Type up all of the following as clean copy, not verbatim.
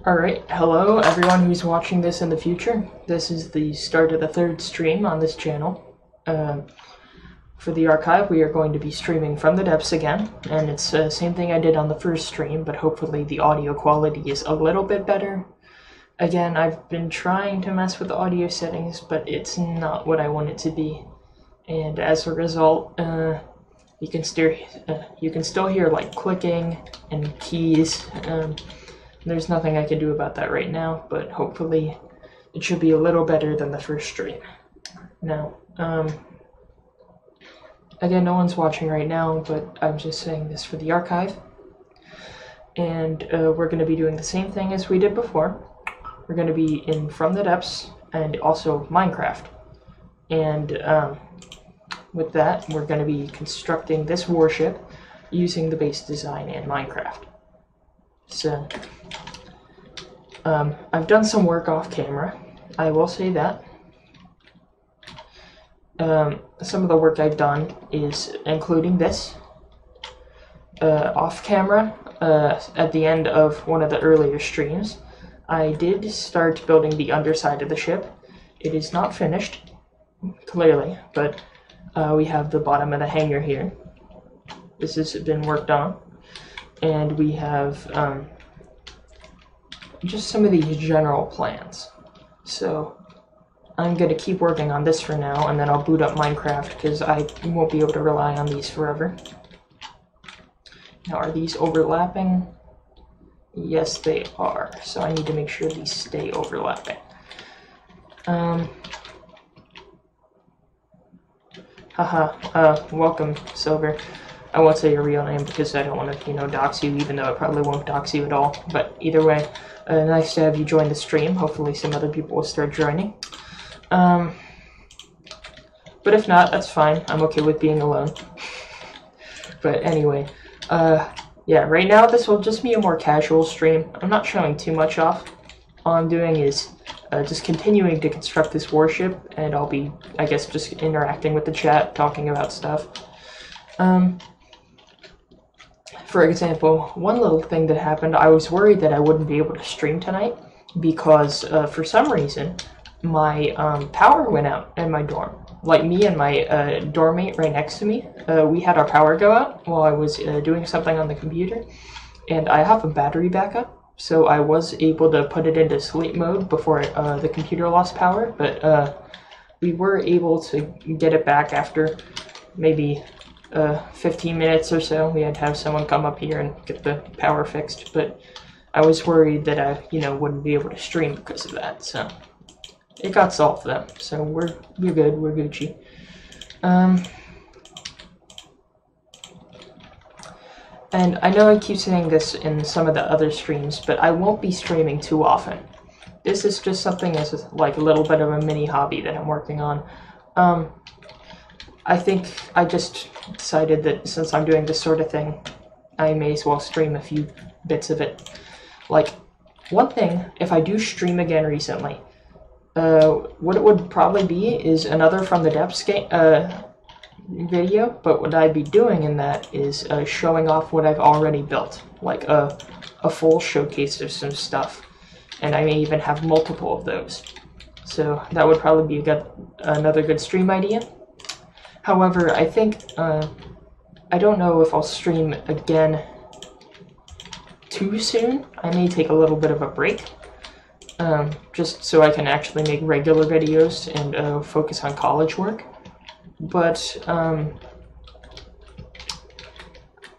Alright, hello everyone who's watching this in the future. This is the start of the third stream on this channel. For the archive, we are going to be streaming from the depths again, and it's the same thing I did on the first stream, but hopefully the audio quality is a little bit better. Again, I've been trying to mess with the audio settings, but it's not what I want it to be. And as a result, you can still hear like clicking and keys. There's nothing I can do about that right now, but hopefully it should be a little better than the first stream. Now, again, no one's watching right now, but I'm just saying this for the archive. And we're going to be doing the same thing as we did before. We're going to be in From the Depths and also Minecraft. And with that, we're going to be constructing this warship using the base design in Minecraft. So, I've done some work off camera, I will say that. Some of the work I've done is including this. Off camera, at the end of one of the earlier streams, I did start building the underside of the ship. It is not finished, clearly, but we have the bottom of the hangar here. This has been worked on. And we have just some of these general plans. So I'm going to keep working on this for now, and then I'll boot up Minecraft because I won't be able to rely on these forever. Now, are these overlapping? Yes, they are. So I need to make sure these stay overlapping. Welcome, Silver. I won't say your real name because I don't want to, dox you, even though it probably won't dox you at all. But either way, nice to have you join the stream. Hopefully some other people will start joining. But if not, that's fine. I'm okay with being alone. But anyway, yeah, right now this will just be a more casual stream. I'm not showing too much off. All I'm doing is just continuing to construct this warship, and I'll be, I guess, just interacting with the chat, talking about stuff. For example, one little thing that happened, I was worried that I wouldn't be able to stream tonight because for some reason my power went out in my dorm. Like me and my dorm mate right next to me, we had our power go out while I was doing something on the computer, and I have a battery backup, so I was able to put it into sleep mode before the computer lost power, but we were able to get it back after maybe 15 minutes or so. We had to have someone come up here and get the power fixed, but I was worried that I, wouldn't be able to stream because of that, so it got solved though, so we're good, we're Gucci. And I know I keep saying this in some of the other streams, but I won't be streaming too often. This is just something as like a little bit of a mini hobby that I'm working on. I think I just decided that since I'm doing this sort of thing, I may as well stream a few bits of it. Like, one thing, if I do stream again recently, what it would probably be is another From the Depths video, but what I'd be doing in that is showing off what I've already built, like a full showcase of some stuff, and I may even have multiple of those. So that would probably be another good stream idea. However, I think, I don't know if I'll stream again too soon. I may take a little bit of a break, just so I can actually make regular videos and focus on college work. But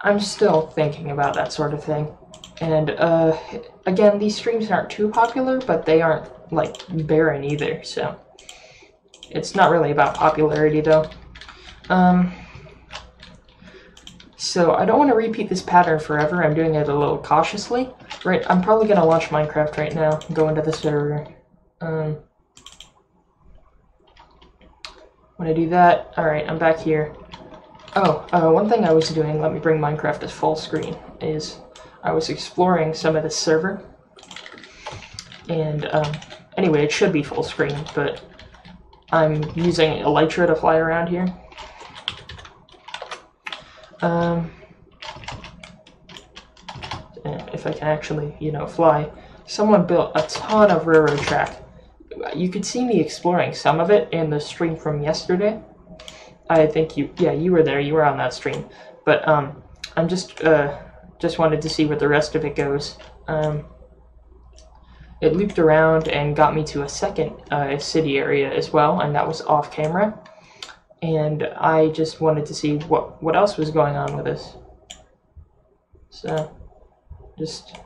I'm still thinking about that sort of thing. And again, these streams aren't too popular, but they aren't like barren either, so it's not really about popularity though. So I don't want to repeat this pattern forever. I'm doing it a little cautiously. Right, I'm probably going to launch Minecraft right now and go into the server. When I do that, alright, I'm back here. Oh, one thing I was doing, let me bring Minecraft to full screen, is I was exploring some of the server. And, anyway, it should be full screen, but I'm using Elytra to fly around here. If I can actually, fly. Someone built a ton of railroad track. You could see me exploring some of it in the stream from yesterday. I think you were there. You were on that stream. But I'm just wanted to see where the rest of it goes. It looped around and got me to a second city area as well, and that was off camera. And I just wanted to see what else was going on with this. So, just,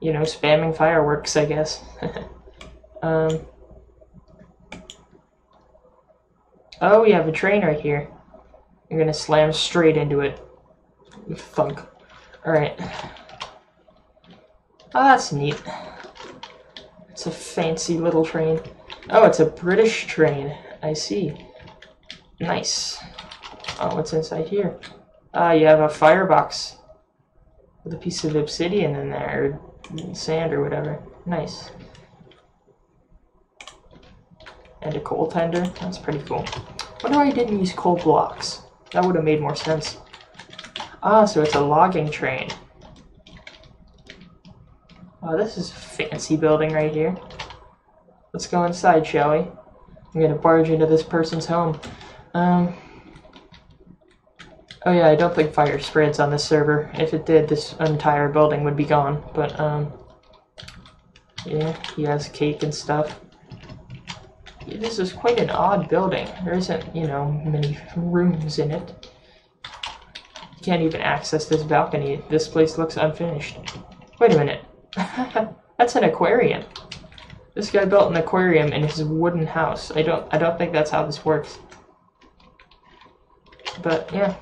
you know, spamming fireworks, I guess. Oh, we have a train right here. You're gonna slam straight into it. Thunk. Alright. Oh, that's neat. It's a fancy little train. Oh, it's a British train. I see. Nice. Oh, what's inside here? You have a firebox with a piece of obsidian in there, or sand or whatever. Nice. And a coal tender. That's pretty cool. Wonder why I didn't use coal blocks. That would have made more sense. Ah, so it's a logging train. Oh, this is a fancy building right here. Let's go inside, shall we? I'm gonna barge into this person's home. Oh yeah, I don't think fire spreads on this server. If it did, this entire building would be gone. But, yeah, he has cake and stuff. Yeah, this is quite an odd building. There isn't, you know, many rooms in it. You can't even access this balcony. This place looks unfinished. Wait a minute. That's an aquarium. This guy built an aquarium in his wooden house. I don't think that's how this works. But yeah,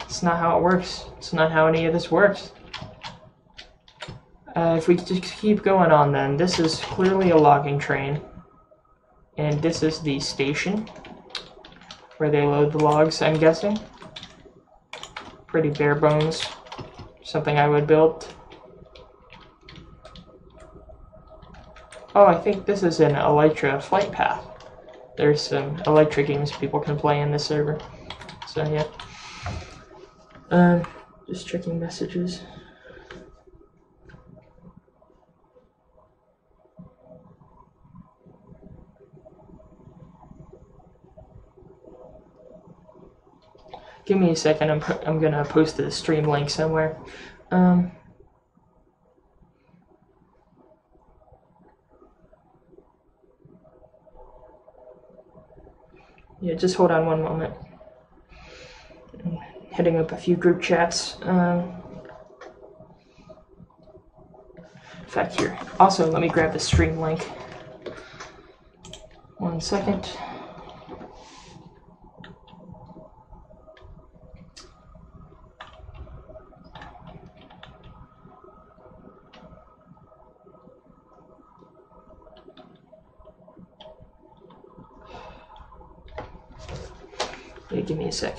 it's not how it works. It's not how any of this works. If we just keep going on then, this is clearly a logging train. And this is the station where they load the logs, I'm guessing. Pretty bare bones. Something I would build. Oh, I think this is an Elytra flight path. There's some Elytra games people can play in this server. So yeah. Just checking messages. Give me a second. I'm gonna post the stream link somewhere. Yeah, just hold on one moment. I'm hitting up a few group chats. In fact, here. Also, let me grab the stream link. 1 second. Yeah, give me a sec.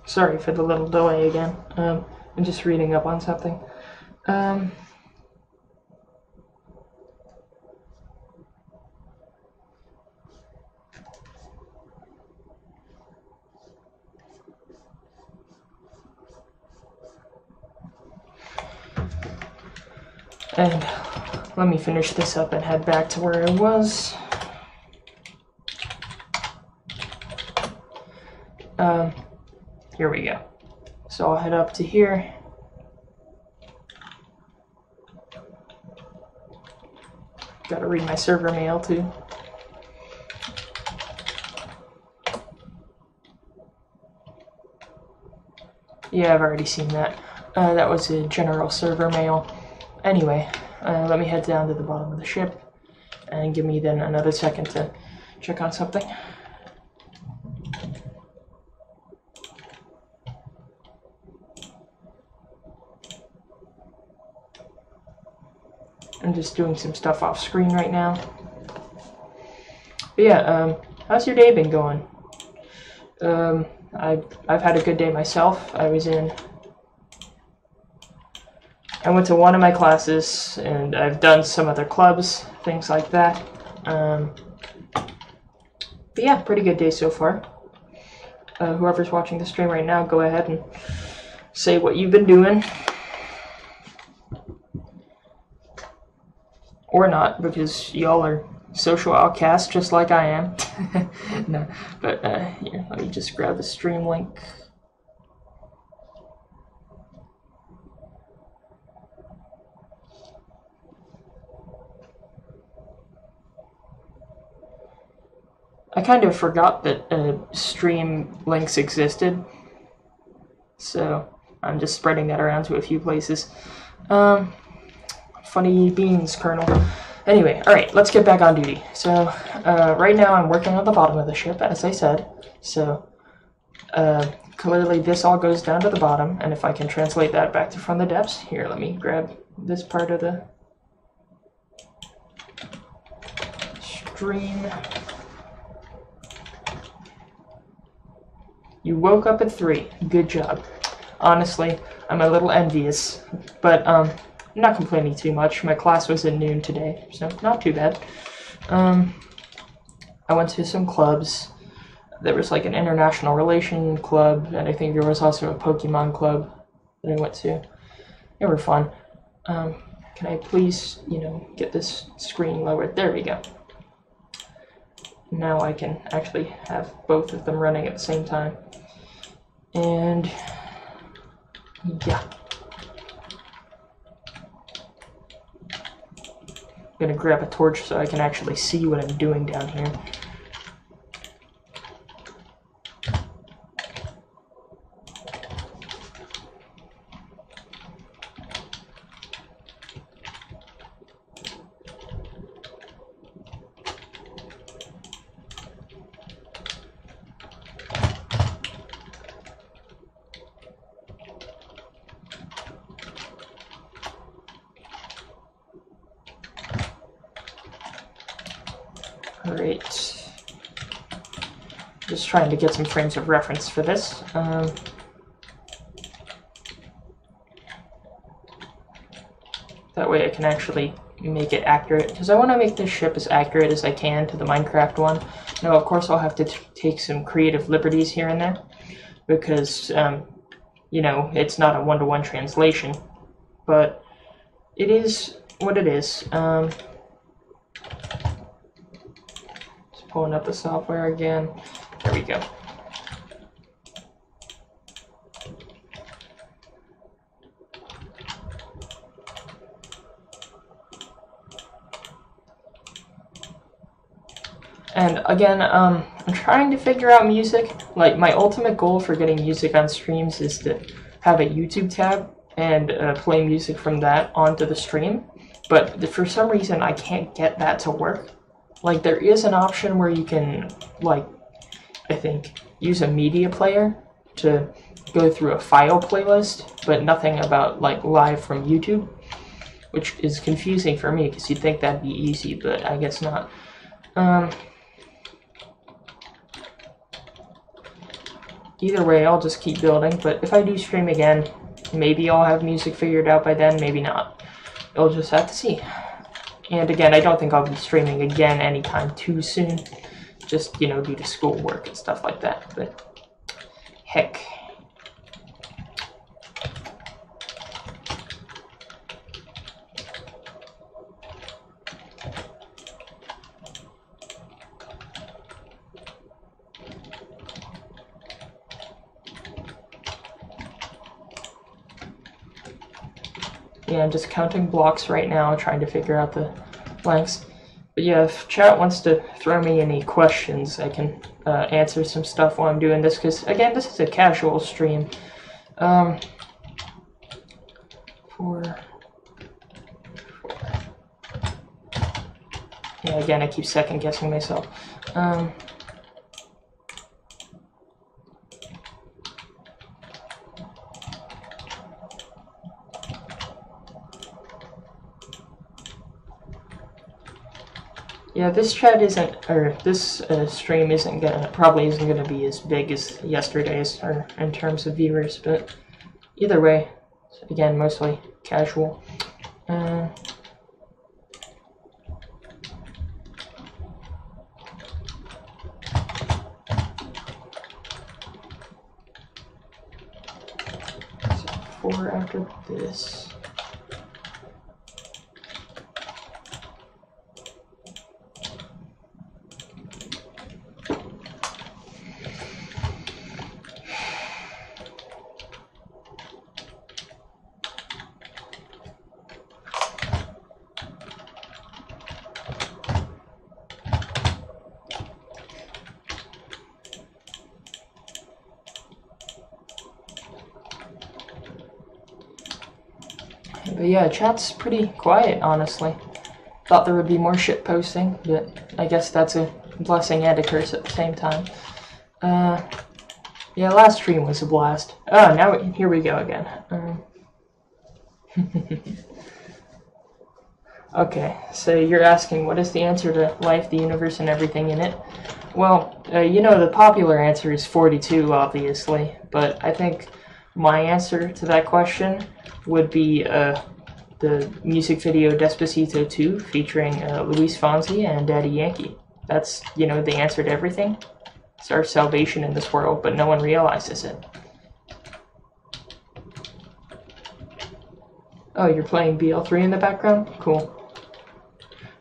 Sorry for the little delay again. I'm just reading up on something. And let me finish this up and head back to where I was. Here we go. So I'll head up to here. Gotta read my server mail too. Yeah, I've already seen that. That was a general server mail. Anyway, let me head down to the bottom of the ship and give me then another second to check on something. I'm just doing some stuff off screen right now. But yeah, how's your day been going? I've had a good day myself. I went to one of my classes, and I've done some other clubs, things like that. But yeah, pretty good day so far. Whoever's watching the stream right now, go ahead and say what you've been doing. Or not, because y'all are social outcasts just like I am. No, but here, let me just grab the stream link. I kind of forgot that stream links existed, so I'm just spreading that around to a few places. Funny beans, Colonel. Anyway, alright, let's get back on duty. So, right now I'm working on the bottom of the ship, as I said. So, clearly this all goes down to the bottom, and if I can translate that back to from the depths, here, let me grab this part of the stream. You woke up at 3. Good job. Honestly, I'm a little envious, but I'm not complaining too much. My class was at noon today, so not too bad. I went to some clubs. There was like an international relation club, and I think there was also a Pokemon club that I went to. They were fun. Can I please, get this screen lowered? There we go. Now I can actually have both of them running at the same time. And yeah. I'm gonna grab a torch so I can actually see what I'm doing down here. Alright. Just trying to get some frames of reference for this. That way I can actually make it accurate, because I want to make this ship as accurate as I can to the Minecraft one. Now, of course, I'll have to take some creative liberties here and there, because, it's not a one-to-one translation, but it is what it is. Pulling up the software again. There we go. And again, I'm trying to figure out music. Like, my ultimate goal for getting music on streams is to have a YouTube tab and play music from that onto the stream. But for some reason, I can't get that to work. Like, there is an option where you can, like, I think, use a media player to go through a file playlist, but nothing about, like, live from YouTube, which is confusing for me, because you'd think that'd be easy, but I guess not. Either way, I'll just keep building, but if I do stream again, maybe I'll have music figured out by then, maybe not. You'll just have to see. And again, I don't think I'll be streaming again anytime too soon. Just, due to schoolwork and stuff like that. But, heck. Yeah, I'm just counting blocks right now, trying to figure out the blanks. But yeah, if chat wants to throw me any questions, I can answer some stuff while I'm doing this, because, again, this is a casual stream. Yeah, again, I keep second-guessing myself. Yeah, this chat isn't, or this stream probably isn't gonna be as big as yesterday's, or in terms of viewers, but either way, again, mostly casual. So 4 after this. But yeah, chat's pretty quiet, honestly. Thought there would be more shit posting, but I guess that's a blessing and a curse at the same time. Yeah, last stream was a blast. Oh, now here we go again. Okay, so you're asking what is the answer to life, the universe, and everything in it? Well, you know, the popular answer is 42, obviously, but I think my answer to that question would be the music video Despacito 2 featuring Luis Fonsi and Daddy Yankee. That's, you know, the answer to everything. It's our salvation in this world, but no one realizes it. Oh, you're playing BL3 in the background? Cool.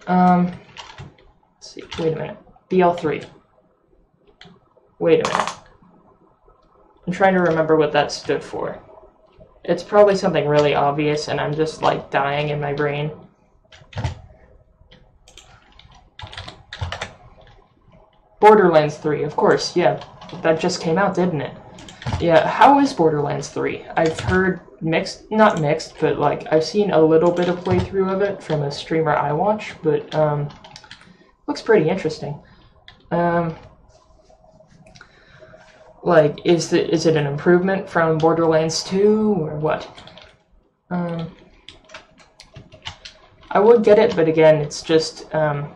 Let's see, wait a minute. BL3. Wait a minute. I'm trying to remember what that stood for. It's probably something really obvious, and I'm just, like, dying in my brain. Borderlands 3, of course, yeah. That just came out, didn't it? Yeah, how is Borderlands 3? I've heard mixed, not mixed, but, like, I've seen a little bit of playthrough of it from a streamer I watch, but, looks pretty interesting. Like, is it an improvement from Borderlands 2, or what? I would get it, but again, it's just, what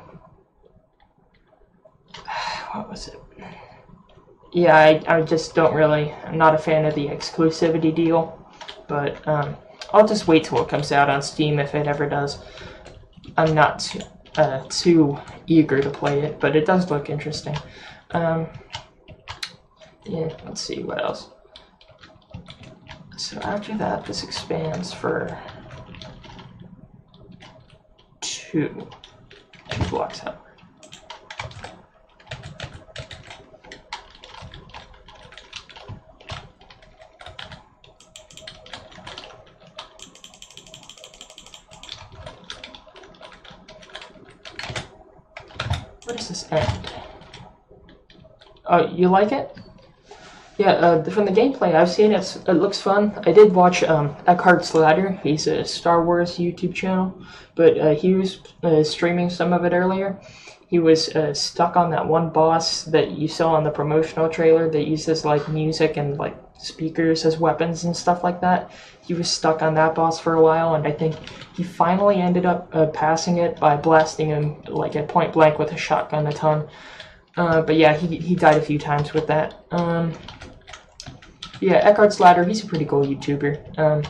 was it? Yeah, I just don't really, I'm not a fan of the exclusivity deal, but, I'll just wait till it comes out on Steam if it ever does. I'm not too eager to play it, but it does look interesting. Yeah, let's see, what else? So after that, this expands for two blocks up. Where does this end? Oh, you like it? Yeah, from the gameplay I've seen, it looks fun. I did watch Eckhart's Ladder. He's a Star Wars YouTube channel, but he was streaming some of it earlier. He was stuck on that one boss that you saw on the promotional trailer that uses like music and like speakers as weapons and stuff like that. He was stuck on that boss for a while, and I think he finally ended up passing it by blasting him like at point blank with a shotgun a ton. But yeah, he died a few times with that. Yeah, Eckhart's Ladder, he's a pretty cool YouTuber.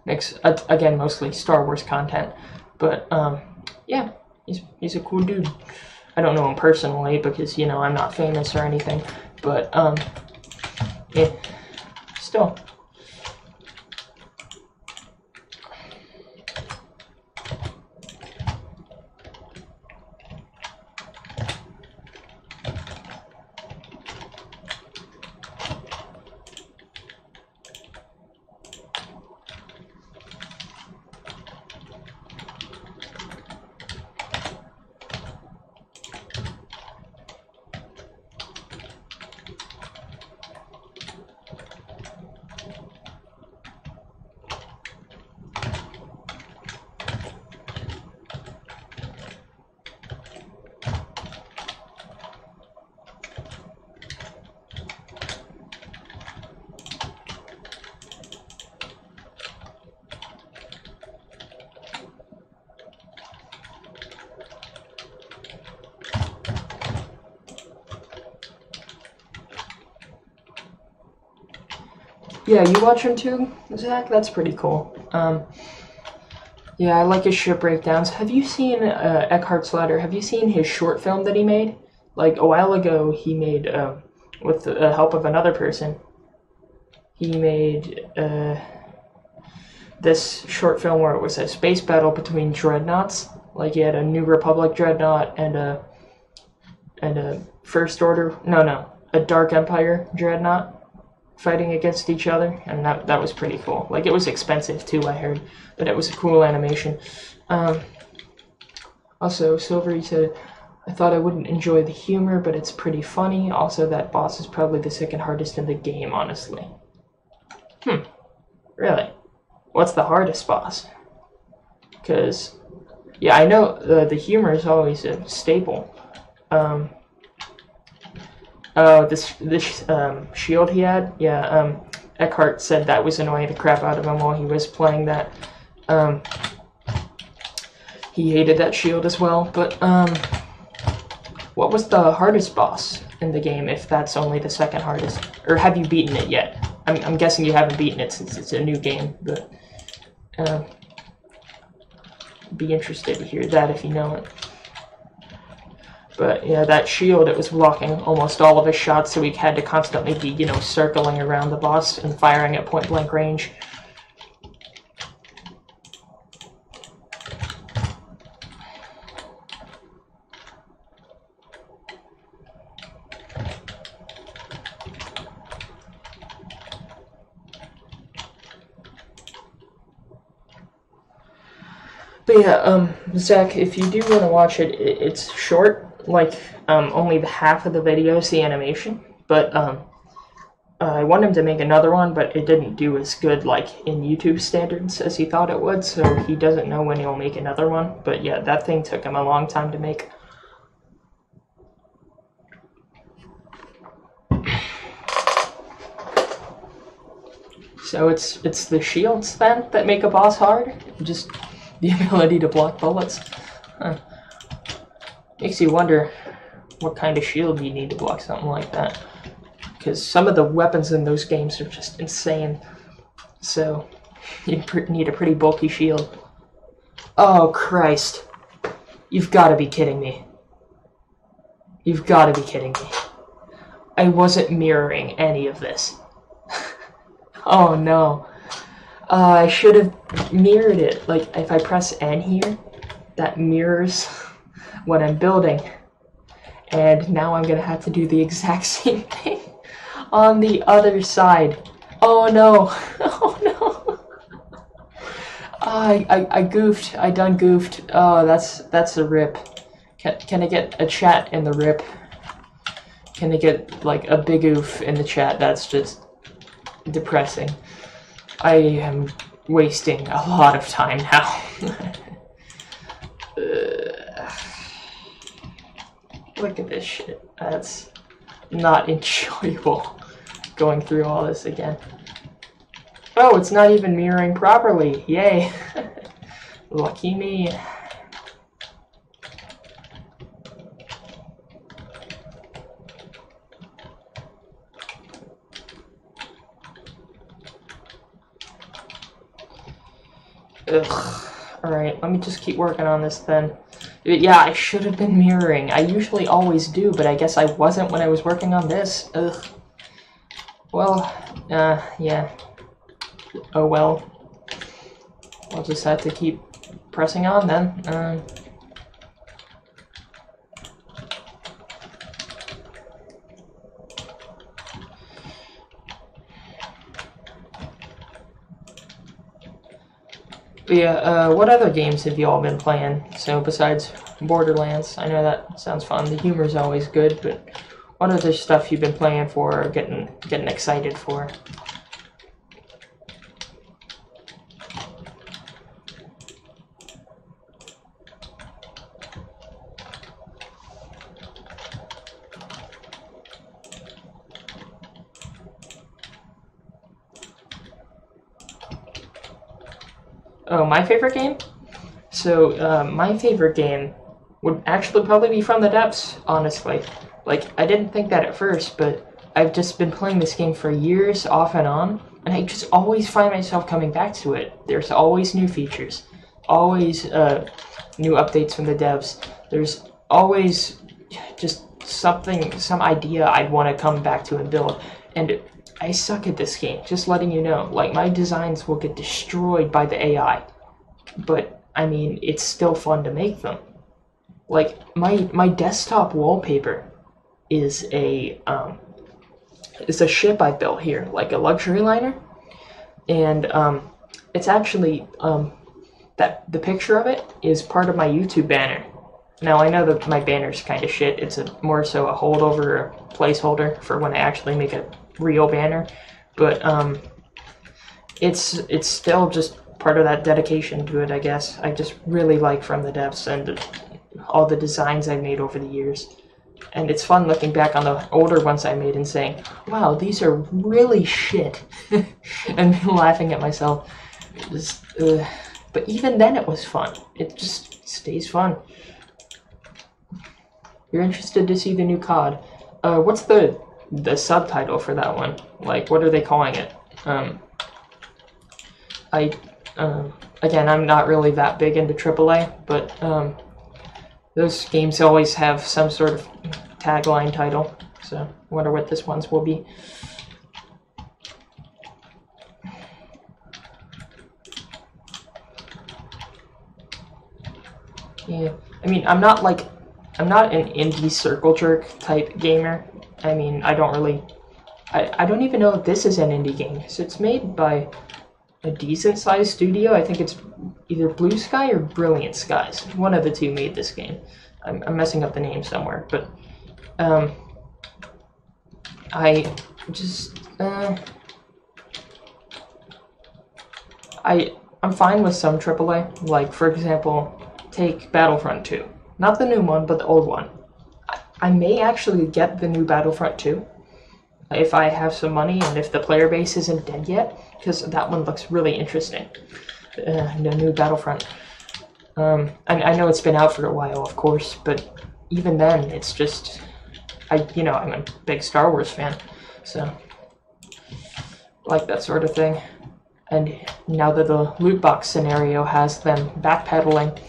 Makes, again, mostly Star Wars content. But, yeah, he's a cool dude. I don't know him personally because, you know, I'm not famous or anything. But, yeah, still. Yeah, you watch him too, Zach? That's pretty cool. Yeah, I like his ship breakdowns. Have you seen Eckhart's Ladder? Have you seen his short film that he made? Like, a while ago, he made, with the help of another person, he made this short film where it was a space battle between dreadnoughts. Like, he had a New Republic dreadnought and a First Order, a Dark Empire dreadnought fighting against each other, and that was pretty cool. Like, it was expensive too, I heard, but it was a cool animation. Also, Silvery said, I thought I wouldn't enjoy the humor, but it's pretty funny. Also, that boss is probably the second hardest in the game, honestly. Really? What's the hardest boss? Because, yeah, I know the humor is always a staple. This shield he had, yeah, Eckhart said that was annoying the crap out of him while he was playing that. He hated that shield as well, but, what was the hardest boss in the game, if that's only the second hardest? Or have you beaten it yet? I'm guessing you haven't beaten it since it's a new game, but, be interested to hear that if you know it. But yeah, that shield, it was blocking almost all of his shots, so he had to constantly be, circling around the boss and firing at point-blank range. But yeah, Zach, if you do want to watch it, it's short. Like, only the half of the video is the animation, but, I want him to make another one, but it didn't do as good, like, in YouTube standards as he thought it would, so he doesn't know when he'll make another one, but yeah, that thing took him a long time to make. So it's the shields, then, that make a boss hard? Just the ability to block bullets? Huh. Makes you wonder what kind of shield you need to block something like that. Because some of the weapons in those games are just insane. So, you need a pretty bulky shield. Oh, Christ. You've got to be kidding me. You've got to be kidding me. I wasn't mirroring any of this. Oh, no. I should have mirrored it. Like, if I press N here, that mirrors what I'm building, and now I'm gonna have to do the exact same thing on the other side. Oh no. Oh no. I goofed. I done goofed. Oh, that's a rip. Can I get a chat in the rip? Can I get like a big oof in the chat? That's just depressing. I am wasting a lot of time now. Look at this shit. That's not enjoyable, going through all this again. Oh, it's not even mirroring properly. Yay. Lucky me. Ugh. Alright, let me just keep working on this then. Yeah, I should have been mirroring. I usually always do, but I guess I wasn't when I was working on this. Ugh. Well, yeah. Oh well. I'll just have to keep pressing on then. But yeah, what other games have you all been playing? So besides Borderlands, I know that sounds fun. The humor's always good, but what other stuff you've been playing for or getting excited for? Oh, my favorite game? So, my favorite game would actually probably be From the Depths, honestly. Like, I didn't think that at first, but I've just been playing this game for years, off and on, and I just always find myself coming back to it. There's always new features, always new updates from the devs. There's always just something, some idea I'd want to come back to and build. And I suck at this game, just letting you know. Like, my designs will get destroyed by the AI. But, I mean, it's still fun to make them. Like, my desktop wallpaper is a ship I built here, like a luxury liner. And it's actually, that the picture of it is part of my YouTube banner. Now, I know that my banner's kind of shit. It's more so a holdover, a placeholder for when I actually make a real banner. But it's still just part of that dedication to it, I guess. I just really like from the devs and all the designs I've made over the years. And it's fun looking back on the older ones I made and saying, wow, these are really shit. And laughing at myself. Just, but even then it was fun. It just stays fun. You're interested to see the new COD. What's the subtitle for that one? Like, what are they calling it? Again, I'm not really that big into AAA, but those games always have some sort of tagline title. So, I wonder what this one's will be. Yeah, I mean, I'm not an indie circle jerk type gamer. I mean, I don't even know if this is an indie game. So it's made by a decent sized studio. I think it's either Blue Sky or Brilliant Skies. One of the two made this game. I'm messing up the name somewhere, but I just I'm fine with some AAA. Like, for example, take Battlefront 2. Not the new one, but the old one. I may actually get the new Battlefront 2 if I have some money and if the player base isn't dead yet, because that one looks really interesting. The new Battlefront. I know it's been out for a while, of course, but even then, it's just, I'm a big Star Wars fan, so like that sort of thing. And now that the loot box scenario has them backpedaling,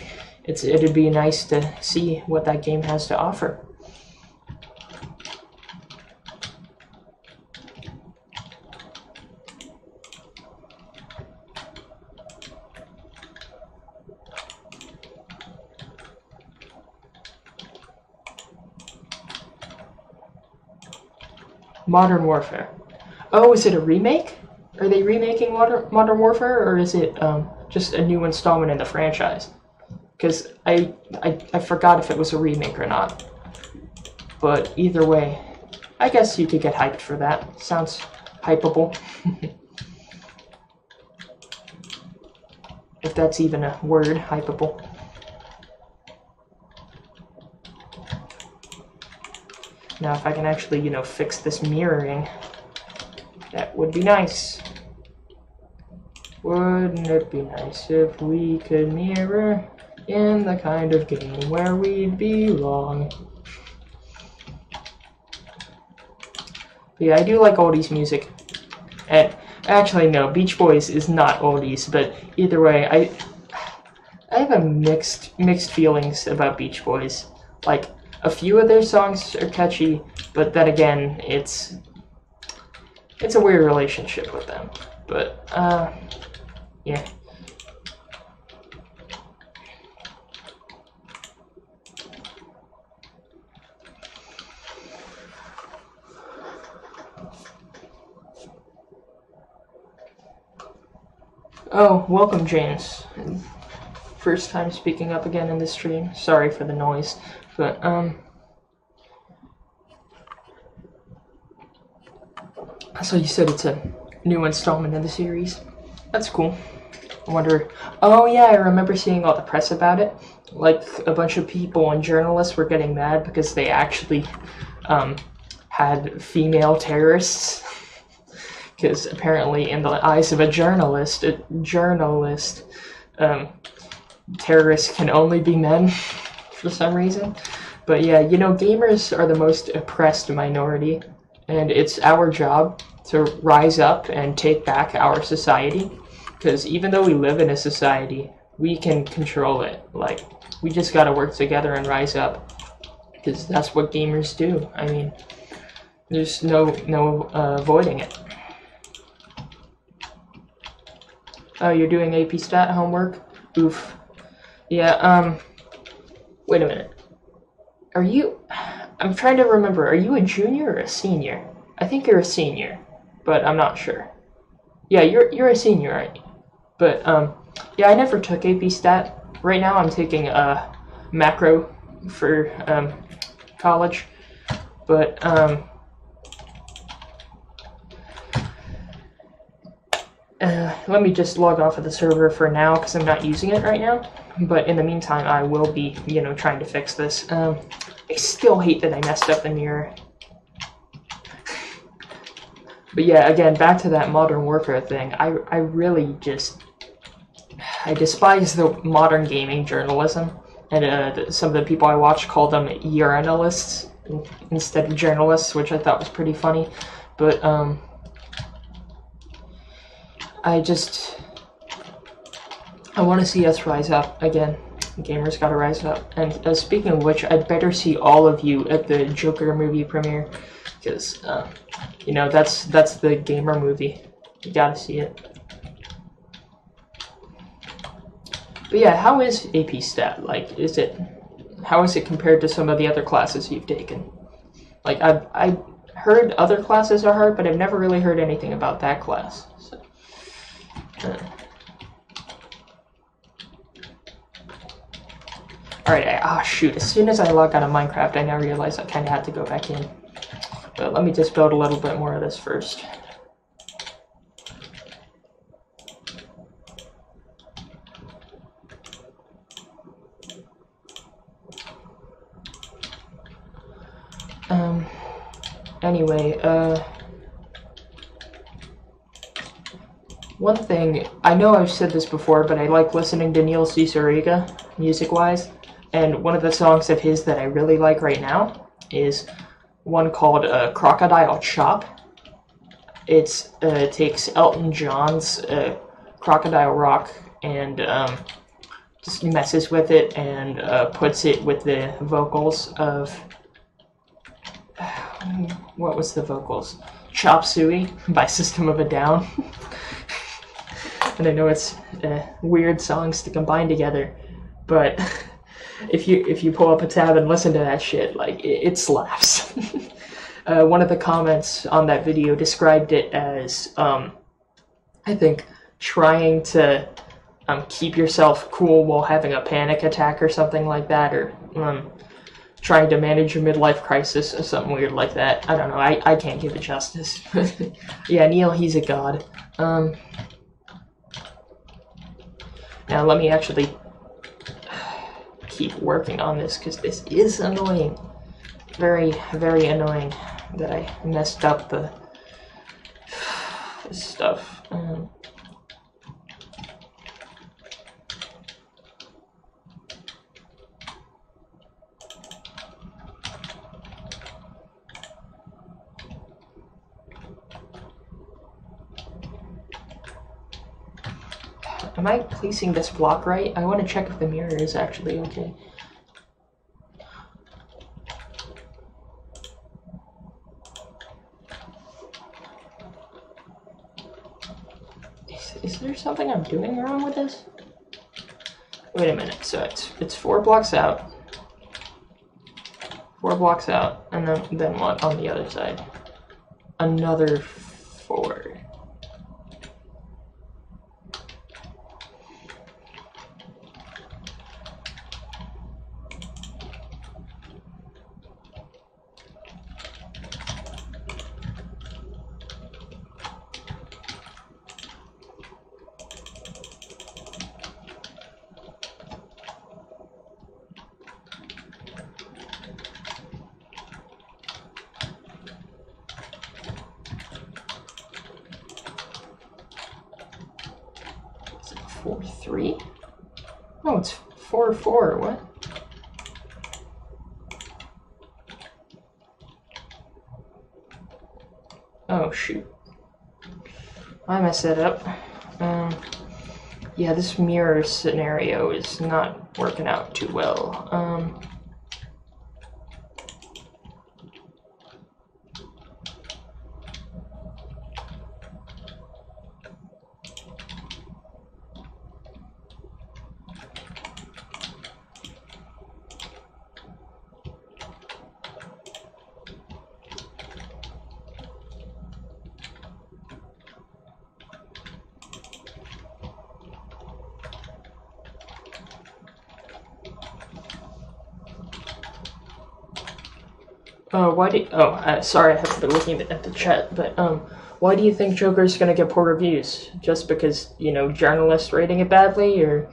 it'd be nice to see what that game has to offer. Modern Warfare. Oh, is it a remake? Are they remaking Modern Warfare, or is it just a new installment in the franchise? Because I forgot if it was a remake or not. But either way, I guess you could get hyped for that. Sounds hypeable. If that's even a word, hypeable. Now, if I can actually, fix this mirroring, that would be nice. Wouldn't it be nice if we could mirror in the kind of game where we'd belong? But yeah, I do like oldies music. And actually, no, Beach Boys is not oldies, but either way, I have a mixed feelings about Beach Boys. Like, a few of their songs are catchy, but then again, it's a weird relationship with them. But, yeah. Oh, welcome, James. First time speaking up again in this stream. Sorry for the noise, but, so you said it's a new installment in the series. That's cool. I wonder... Oh yeah, I remember seeing all the press about it. Like, a bunch of people and journalists were getting mad because they actually, had female terrorists. Because apparently, in the eyes of a journalist, terrorists can only be men, for some reason. But yeah, gamers are the most oppressed minority. and it's our job to rise up and take back our society, because even though we live in a society, we can control it. Like, we just gotta work together and rise up, because that's what gamers do. I mean, there's no avoiding it. Oh, you're doing AP Stat homework? Oof. Yeah, wait a minute. Are you... I'm trying to remember, are you a junior or a senior? I think you're a senior, but I'm not sure. Yeah, you're a senior, right? But, yeah, I never took AP Stat. Right now I'm taking, macro for, college. But, let me just log off of the server for now, because I'm not using it right now. But in the meantime, I will be, you know, trying to fix this. I still hate that I messed up the mirror. But yeah, again, back to that Modern Warfare thing. I really just... I despise the modern gaming journalism. And some of the people I watch call them urinalists instead of journalists, which I thought was pretty funny. But, I want to see us rise up again. Gamers gotta rise up. And speaking of which, I'd better see all of you at the Joker movie premiere, because you know, that's the gamer movie. You gotta see it. But yeah, how is AP Stat? Like, how is it compared to some of the other classes you've taken? Like, I've heard other classes are hard, but I've never really heard anything about that class. So, Alright, shoot, as soon as I log out of Minecraft, I now realize I kind of had to go back in. But let me just build a little bit more of this first. Anyway, one thing, I know I've said this before, but I like listening to Neil Cicierega, music-wise, and one of the songs of his that I really like right now is one called Crocodile Chop. It takes Elton John's Crocodile Rock and just messes with it and puts it with the vocals of... what was the vocals? Chop Suey by System of a Down. And I know it's weird songs to combine together, but if you pull up a tab and listen to that shit, like, it slaps. One of the comments on that video described it as, I think, trying to keep yourself cool while having a panic attack or something like that, or trying to manage your midlife crisis or something weird like that. I don't know, I can't give it justice. Yeah, Neil, he's a god. Now let me actually keep working on this, because this is annoying. Very, very annoying that I messed up the stuff. Am I placing this block right? I want to check if the mirror is actually okay. Is there something I'm doing wrong with this? Wait a minute, so it's 4 blocks out. 4 blocks out, and then what on the other side? Another 4. Is it 4-3? No, it's 4-4. What? Oh, shoot. I messed that up. Yeah, this mirror scenario is not working out too well. Sorry, I haven't been looking at the chat, but, why do you think Joker's gonna get poor reviews? Just because, you know, journalists rating it badly, or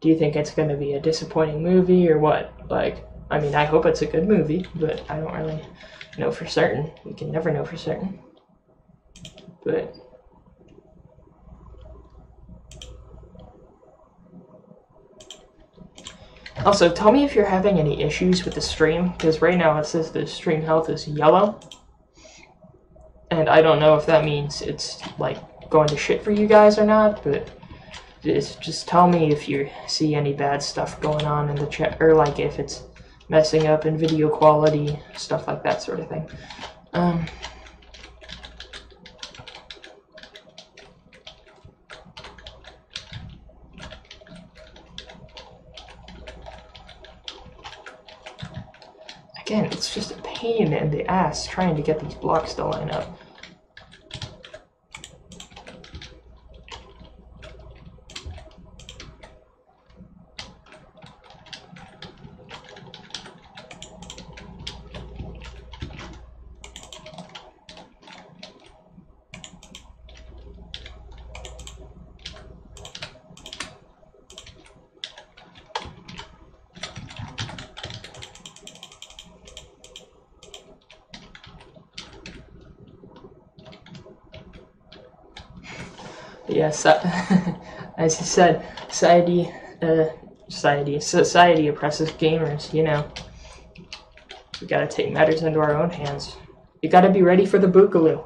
do you think it's gonna be a disappointing movie, or what? Like, I mean, I hope it's a good movie, but I don't really know for certain. We can never know for certain. But... Also, tell me if you're having any issues with the stream, because right now it says the stream health is yellow. And I don't know if that means it's, like, going to shit for you guys or not, but just tell me if you see any bad stuff going on in the chat, or, like, if it's messing up in video quality, stuff like that sort of thing. Again, it's just a pain in the ass trying to get these blocks to line up. Yes, as I said, society oppresses gamers, you know. We gotta take matters into our own hands. You gotta be ready for the boogaloo.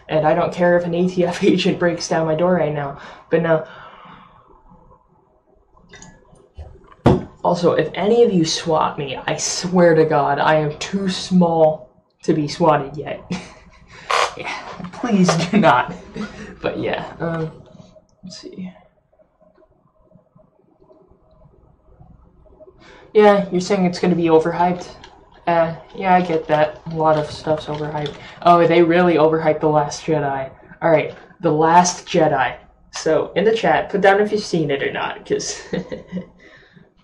And I don't care if an ATF agent breaks down my door right now, but no. Also, if any of you swat me, I swear to God, I am too small to be swatted yet. Yeah, please do not. But yeah, let's see. Yeah, you're saying it's gonna be overhyped? Yeah, I get that. A lot of stuff's overhyped. Oh, they really overhyped The Last Jedi. Alright, The Last Jedi. So, in the chat, put down if you've seen it or not, because...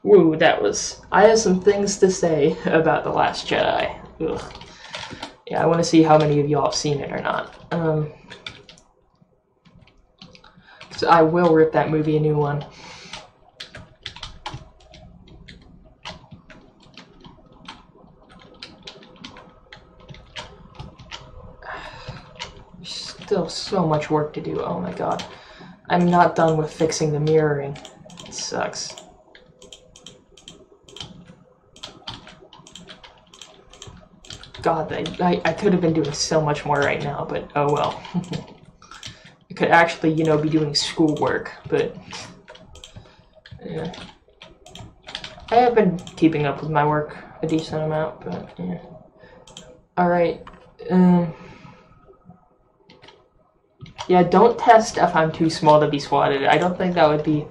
woo, that was... I have some things to say about The Last Jedi. Ugh. Yeah, I want to see how many of y'all have seen it or not. So I will rip that movie a new one. Still so much work to do. Oh my God. I'm not done with fixing the mirroring. It sucks. God, I could have been doing so much more right now, but oh well. I could actually, you know, be doing schoolwork, but yeah. I have been keeping up with my work a decent amount, but yeah. Alright, yeah, don't test if I'm too small to be swatted. I don't think that would be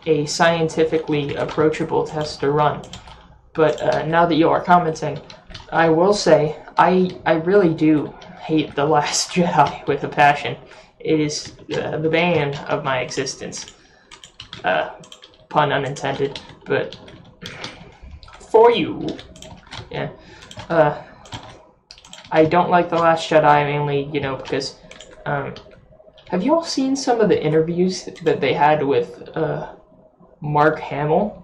a scientifically approachable test to run. But now that you are commenting, I will say, I really do hate The Last Jedi with a passion. It is the bane of my existence. Pun unintended, but for you. Yeah. I don't like The Last Jedi mainly, you know, because, have you all seen some of the interviews that they had with, Mark Hamill?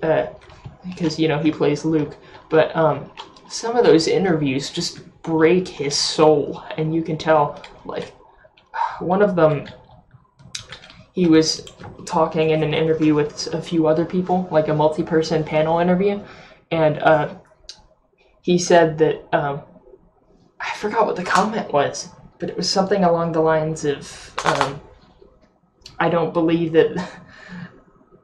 Because, you know, he plays Luke. But some of those interviews just break his soul, and you can tell, like, one of them, he was talking in an interview with a few other people, like a multi-person panel interview, and he said that, I forgot what the comment was, but it was something along the lines of, I don't believe that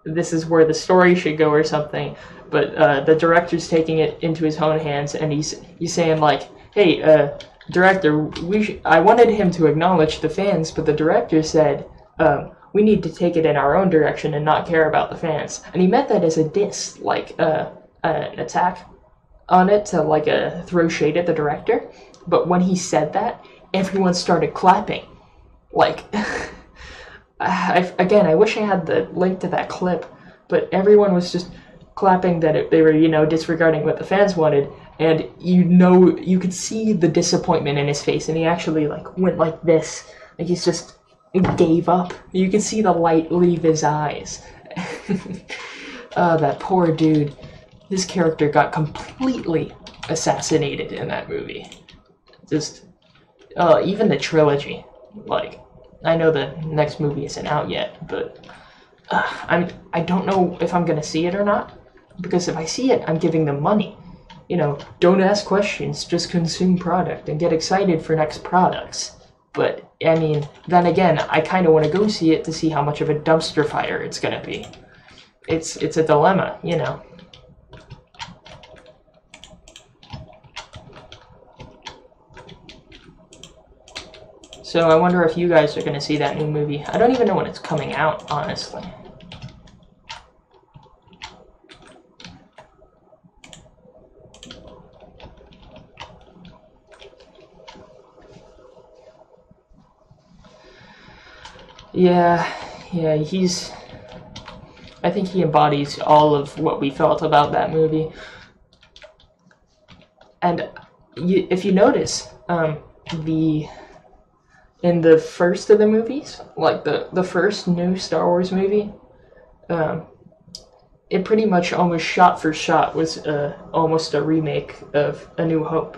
this is where the story should go or something, but the director's taking it into his own hands, and he's saying like, hey, director, I wanted him to acknowledge the fans, but the director said, we need to take it in our own direction and not care about the fans. And he meant that as a diss, like an attack on it to like throw shade at the director. But when he said that, everyone started clapping. Like, I wish I had the link to that clip, but everyone was just clapping that they were, disregarding what the fans wanted. And you could see the disappointment in his face, and he actually like went like this, like he's just gave up. You could see the light leave his eyes. Oh, that poor dude. His character got completely assassinated in that movie. Just, even the trilogy. Like, I know the next movie isn't out yet, but I don't know if I'm gonna see it or not, because if I see it, I'm giving them money. Don't ask questions, just consume product and get excited for next products. But, I mean, then again, I kind of want to go see it to see how much of a dumpster fire it's going to be. It's a dilemma, So I wonder if you guys are going to see that new movie. I don't even know when it's coming out, honestly. Yeah, I think he embodies all of what we felt about that movie. And if you notice, in the first of the movies, like the first new Star Wars movie, it pretty much almost shot for shot was almost a remake of A New Hope.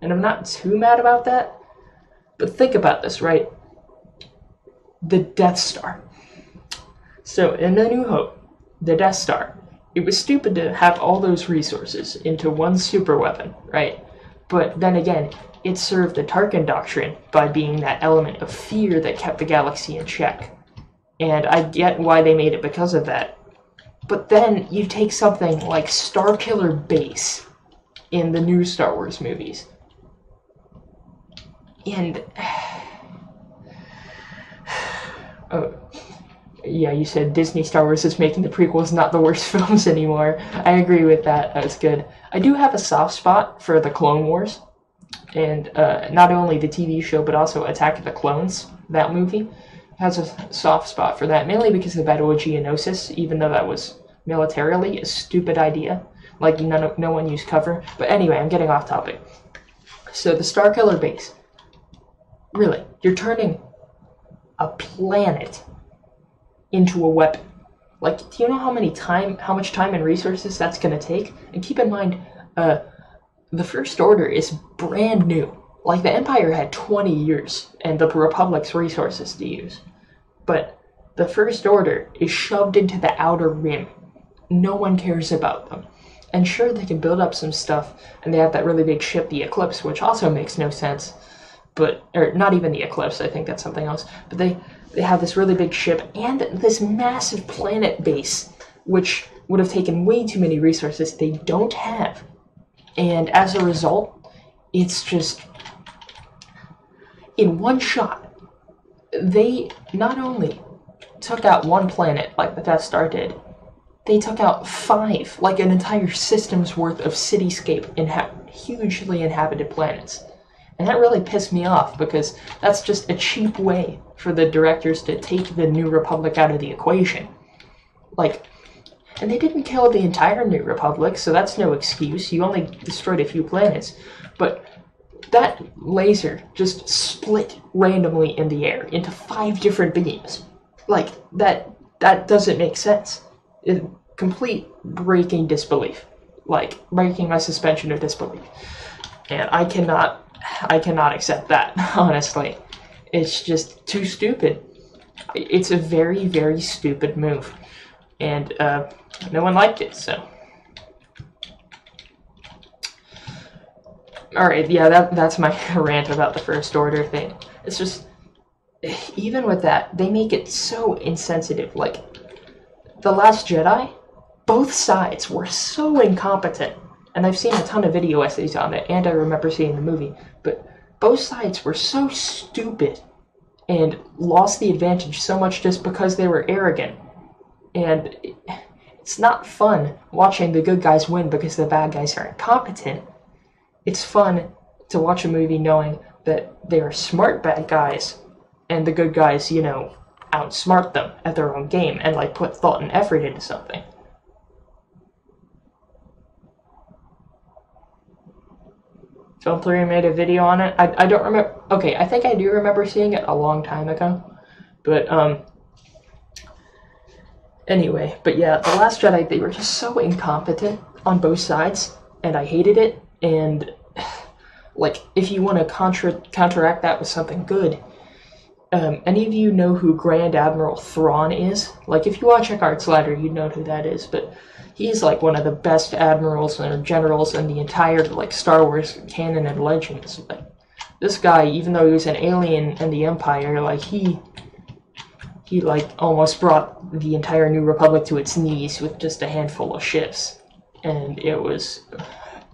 And I'm not too mad about that, but think about this, right? The Death Star. So in A New Hope, the Death Star, it was stupid to have all those resources into one superweapon, right? But then again, it served the Tarkin Doctrine by being that element of fear that kept the galaxy in check. And I get why they made it because of that. But then you take something like Starkiller Base in the new Star Wars movies, and oh, yeah, you said Disney Star Wars is making the prequels not the worst films anymore. I agree with that. That was good. I do have a soft spot for the Clone Wars, and not only the TV show, but also Attack of the Clones. That movie has a soft spot for that, mainly because of Battle of Geonosis, even though that was militarily a stupid idea. Like, no one used cover. But anyway, I'm getting off topic. So the Starkiller Base. Really, you're turning a planet into a weapon. Like, do you know how much time and resources that's going to take? And keep in mind, the First Order is brand new. Like, the Empire had 20 years and the Republic's resources to use. But the First Order is shoved into the Outer Rim. No one cares about them. And sure, they can build up some stuff, and they have that really big ship, the Eclipse, which also makes no sense. Or not even the Eclipse, I think that's something else. But they have this really big ship and this massive planet base, which would have taken way too many resources they don't have. And as a result, it's just, in one shot, they not only took out one planet like the Death Star did, they took out 5, like an entire system's worth of cityscape hugely inhabited planets. And that really pissed me off, because that's just a cheap way for the directors to take the New Republic out of the equation. Like, and they didn't kill the entire New Republic, so that's no excuse. You only destroyed a few planets. But that laser just split randomly in the air into 5 different beams. Like, that doesn't make sense. Complete breaking disbelief. Like, breaking my suspension of disbelief. And I cannot accept that, honestly. It's just too stupid. It's a very, very stupid move. And no one liked it, so. Alright, yeah, that's my rant about the First Order thing. It's just, even with that, they make it so insensitive. Like, The Last Jedi, both sides were so incompetent. And I've seen a ton of video essays on it, and I remember seeing the movie. But both sides were so stupid and lost the advantage so much just because they were arrogant. And it's not fun watching the good guys win because the bad guys are incompetent. It's fun to watch a movie knowing that they are smart bad guys and the good guys, you know, outsmart them at their own game and like put thought and effort into something. Film Theory made a video on it. I don't remember. Okay, I think I do remember seeing it a long time ago. But, anyway. But yeah, The Last Jedi, they were just so incompetent on both sides. And I hated it. And, like, if you want to counteract that with something good, any of you know who Grand Admiral Thrawn is? Like, if you watch Eckhardt's Ladder, you'd know who that is. But he's like one of the best admirals or generals in the entire like Star Wars canon and legends. Like, this guy, even though he was an alien in the Empire, like he like almost brought the entire New Republic to its knees with just a handful of ships, and it was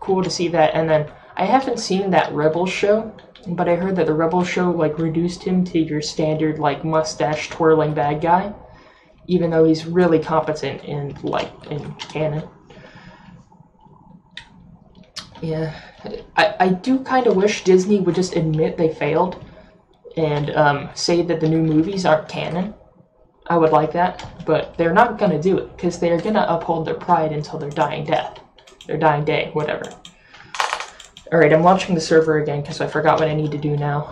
cool to see that. And then I haven't seen that Rebels show, but I heard that the Rebels show like reduced him to your standard like mustache twirling bad guy, even though he's really competent in canon. Yeah, I do kind of wish Disney would just admit they failed and say that the new movies aren't canon. I would like that, but they're not gonna do it because they're gonna uphold their pride until their dying death, their dying day, whatever. All right, I'm launching the server again because I forgot what I need to do now.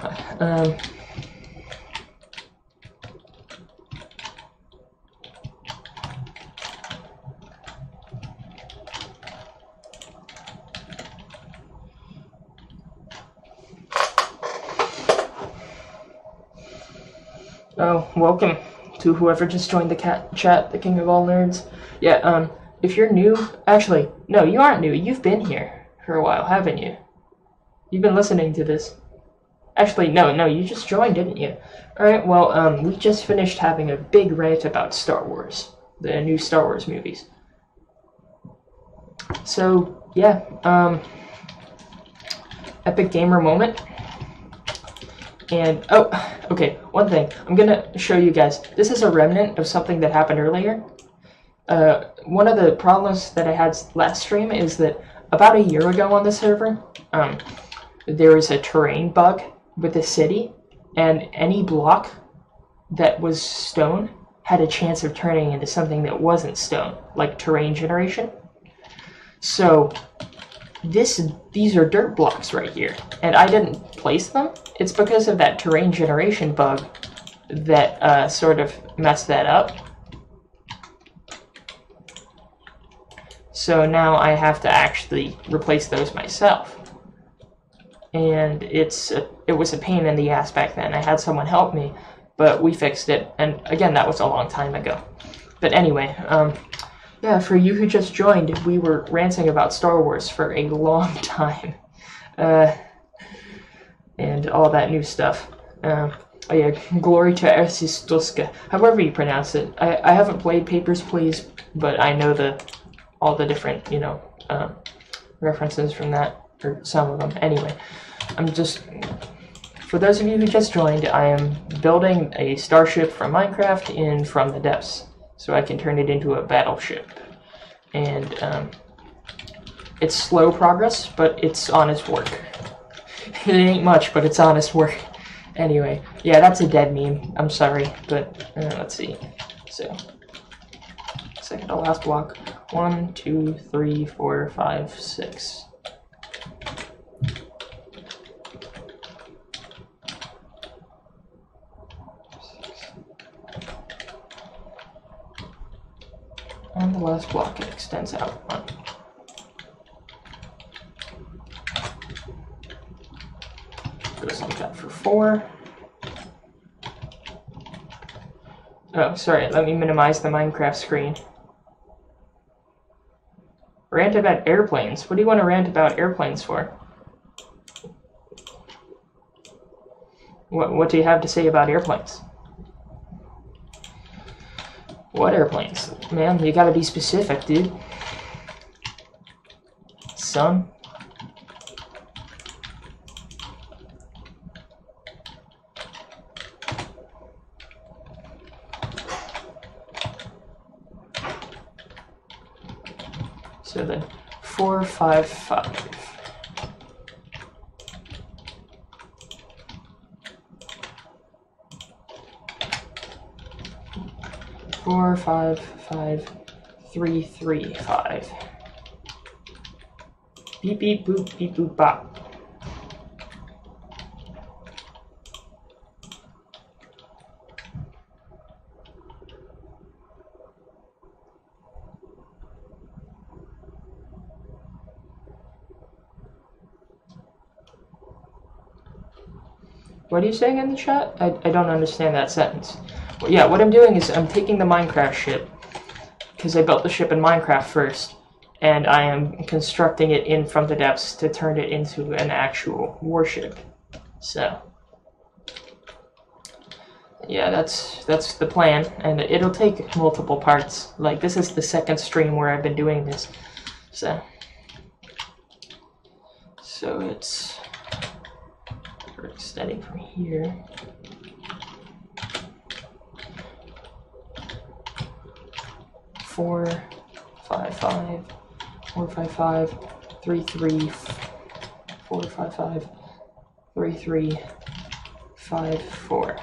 Oh, welcome to whoever just joined the chat, the king of all nerds. Yeah, if you're new, actually, no, you aren't new. You've been here for a while, haven't you? You've been listening to this. Actually, no, you just joined, didn't you? Alright, well, we just finished having a big rant about Star Wars, the new Star Wars movies. So, yeah, epic gamer moment. And, oh, okay, one thing. I'm gonna show you guys. This is a remnant of something that happened earlier. One of the problems that I had last stream is that about a year ago on the server, there was a terrain bug with the city, and any block that was stone had a chance of turning into something that wasn't stone, like terrain generation. So these are dirt blocks right here, and I didn't place them. It's because of that terrain generation bug that sort of messed that up. So now I have to actually replace those myself. And it was a pain in the ass back then. I had someone help me, but we fixed it. And again, that was a long time ago. But anyway, yeah, for you who just joined, we were ranting about Star Wars for a long time. And all that new stuff. Oh yeah, glory to Ersistuska, however you pronounce it. I haven't played Papers, Please, but I know all the different, you know, references from that, or some of them. Anyway, for those of you who just joined, I am building a starship from Minecraft in From the Depths, so I can turn it into a battleship. And it's slow progress, but it's honest work. It ain't much, but it's honest work. Anyway, yeah, that's a dead meme. I'm sorry, but let's see. So, second to last block. 1, 2, 3, 4, 5, 6. On the last block, it extends out 1. Goes like that for 4. Oh, sorry, let me minimize the Minecraft screen. Rant about airplanes. What do you want to rant about airplanes for? What do you have to say about airplanes? What airplanes? Man, you gotta be specific, dude. Son. So then 455. 455 335. Beep beep boop beep boop bop. What are you saying in the chat? I don't understand that sentence. Well, yeah, what I'm doing is I'm taking the Minecraft ship, because I built the ship in Minecraft first, and I am constructing it in from the depths to turn it into an actual warship. So, yeah, that's the plan, and it'll take multiple parts. Like, this is the second stream where I've been doing this. So it's... we're extending from here. 455 455 33 455 3354.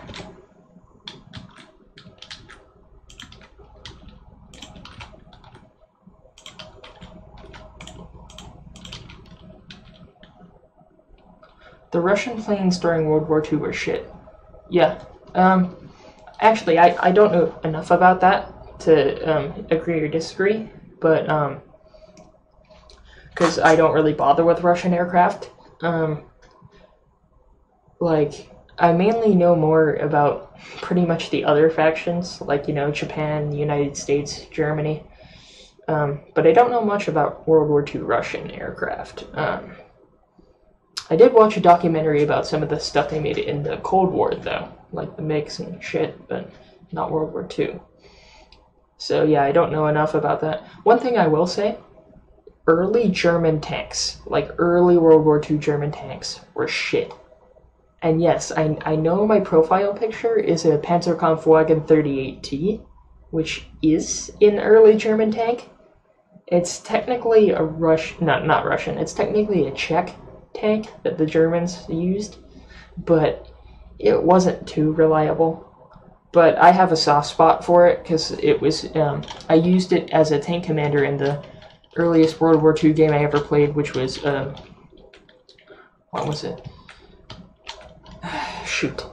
The Russian planes during World War II were shit. Yeah. Actually, I don't know enough about that to agree or disagree, but because I don't really bother with Russian aircraft. Like, I mainly know more about pretty much the other factions, like, you know, Japan, the United States, Germany. But I don't know much about World War II Russian aircraft. I did watch a documentary about some of the stuff they made in the Cold War, though, like the MiGs and shit, but not World War II. So yeah, I don't know enough about that. One thing I will say, early German tanks, like early World War II German tanks, were shit. And yes, I know my profile picture is a Panzerkampfwagen 38T, which is an early German tank. It's technically a not Russian, it's technically a Czech tank that the Germans used, but it wasn't too reliable. But I have a soft spot for it because it was I used it as a tank commander in the earliest World War II game I ever played, which was what was it? Shoot.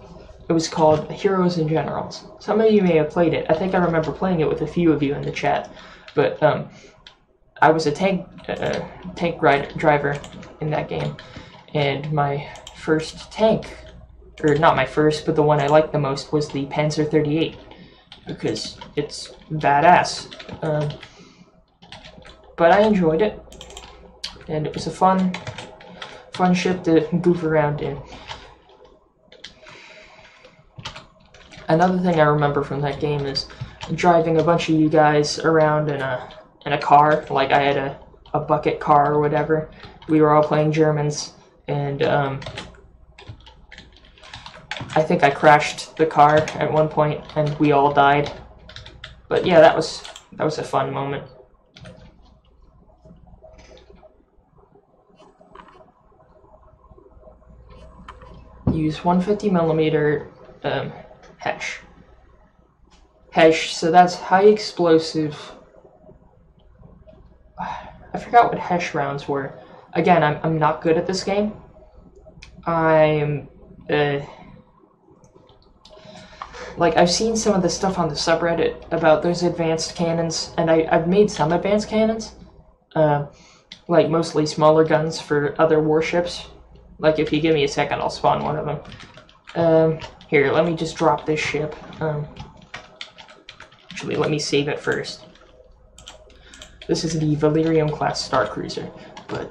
It was called Heroes and Generals. Some of you may have played it. I think I remember playing it with a few of you in the chat. But I was a tank driver in that game, and my first tank, or not my first, but the one I liked the most, was the Panzer 38, because it's badass. But I enjoyed it, and it was a fun ship to goof around in. Another thing I remember from that game is driving a bunch of you guys around in a car. Like, I had a bucket car or whatever. We were all playing Germans, and I think I crashed the car at one point, and we all died. But yeah, that was a fun moment. Use 150mm Hesh. So that's high explosive. I forgot what Hesh rounds were. Again, I'm not good at this game. I'm like, I've seen some of the stuff on the subreddit about those advanced cannons, and I've made some advanced cannons, like mostly smaller guns for other warships. Like, if you give me a second, I'll spawn one of them. Here, let me just drop this ship. Actually, let me save it first. This is the Valerium class Star Cruiser, but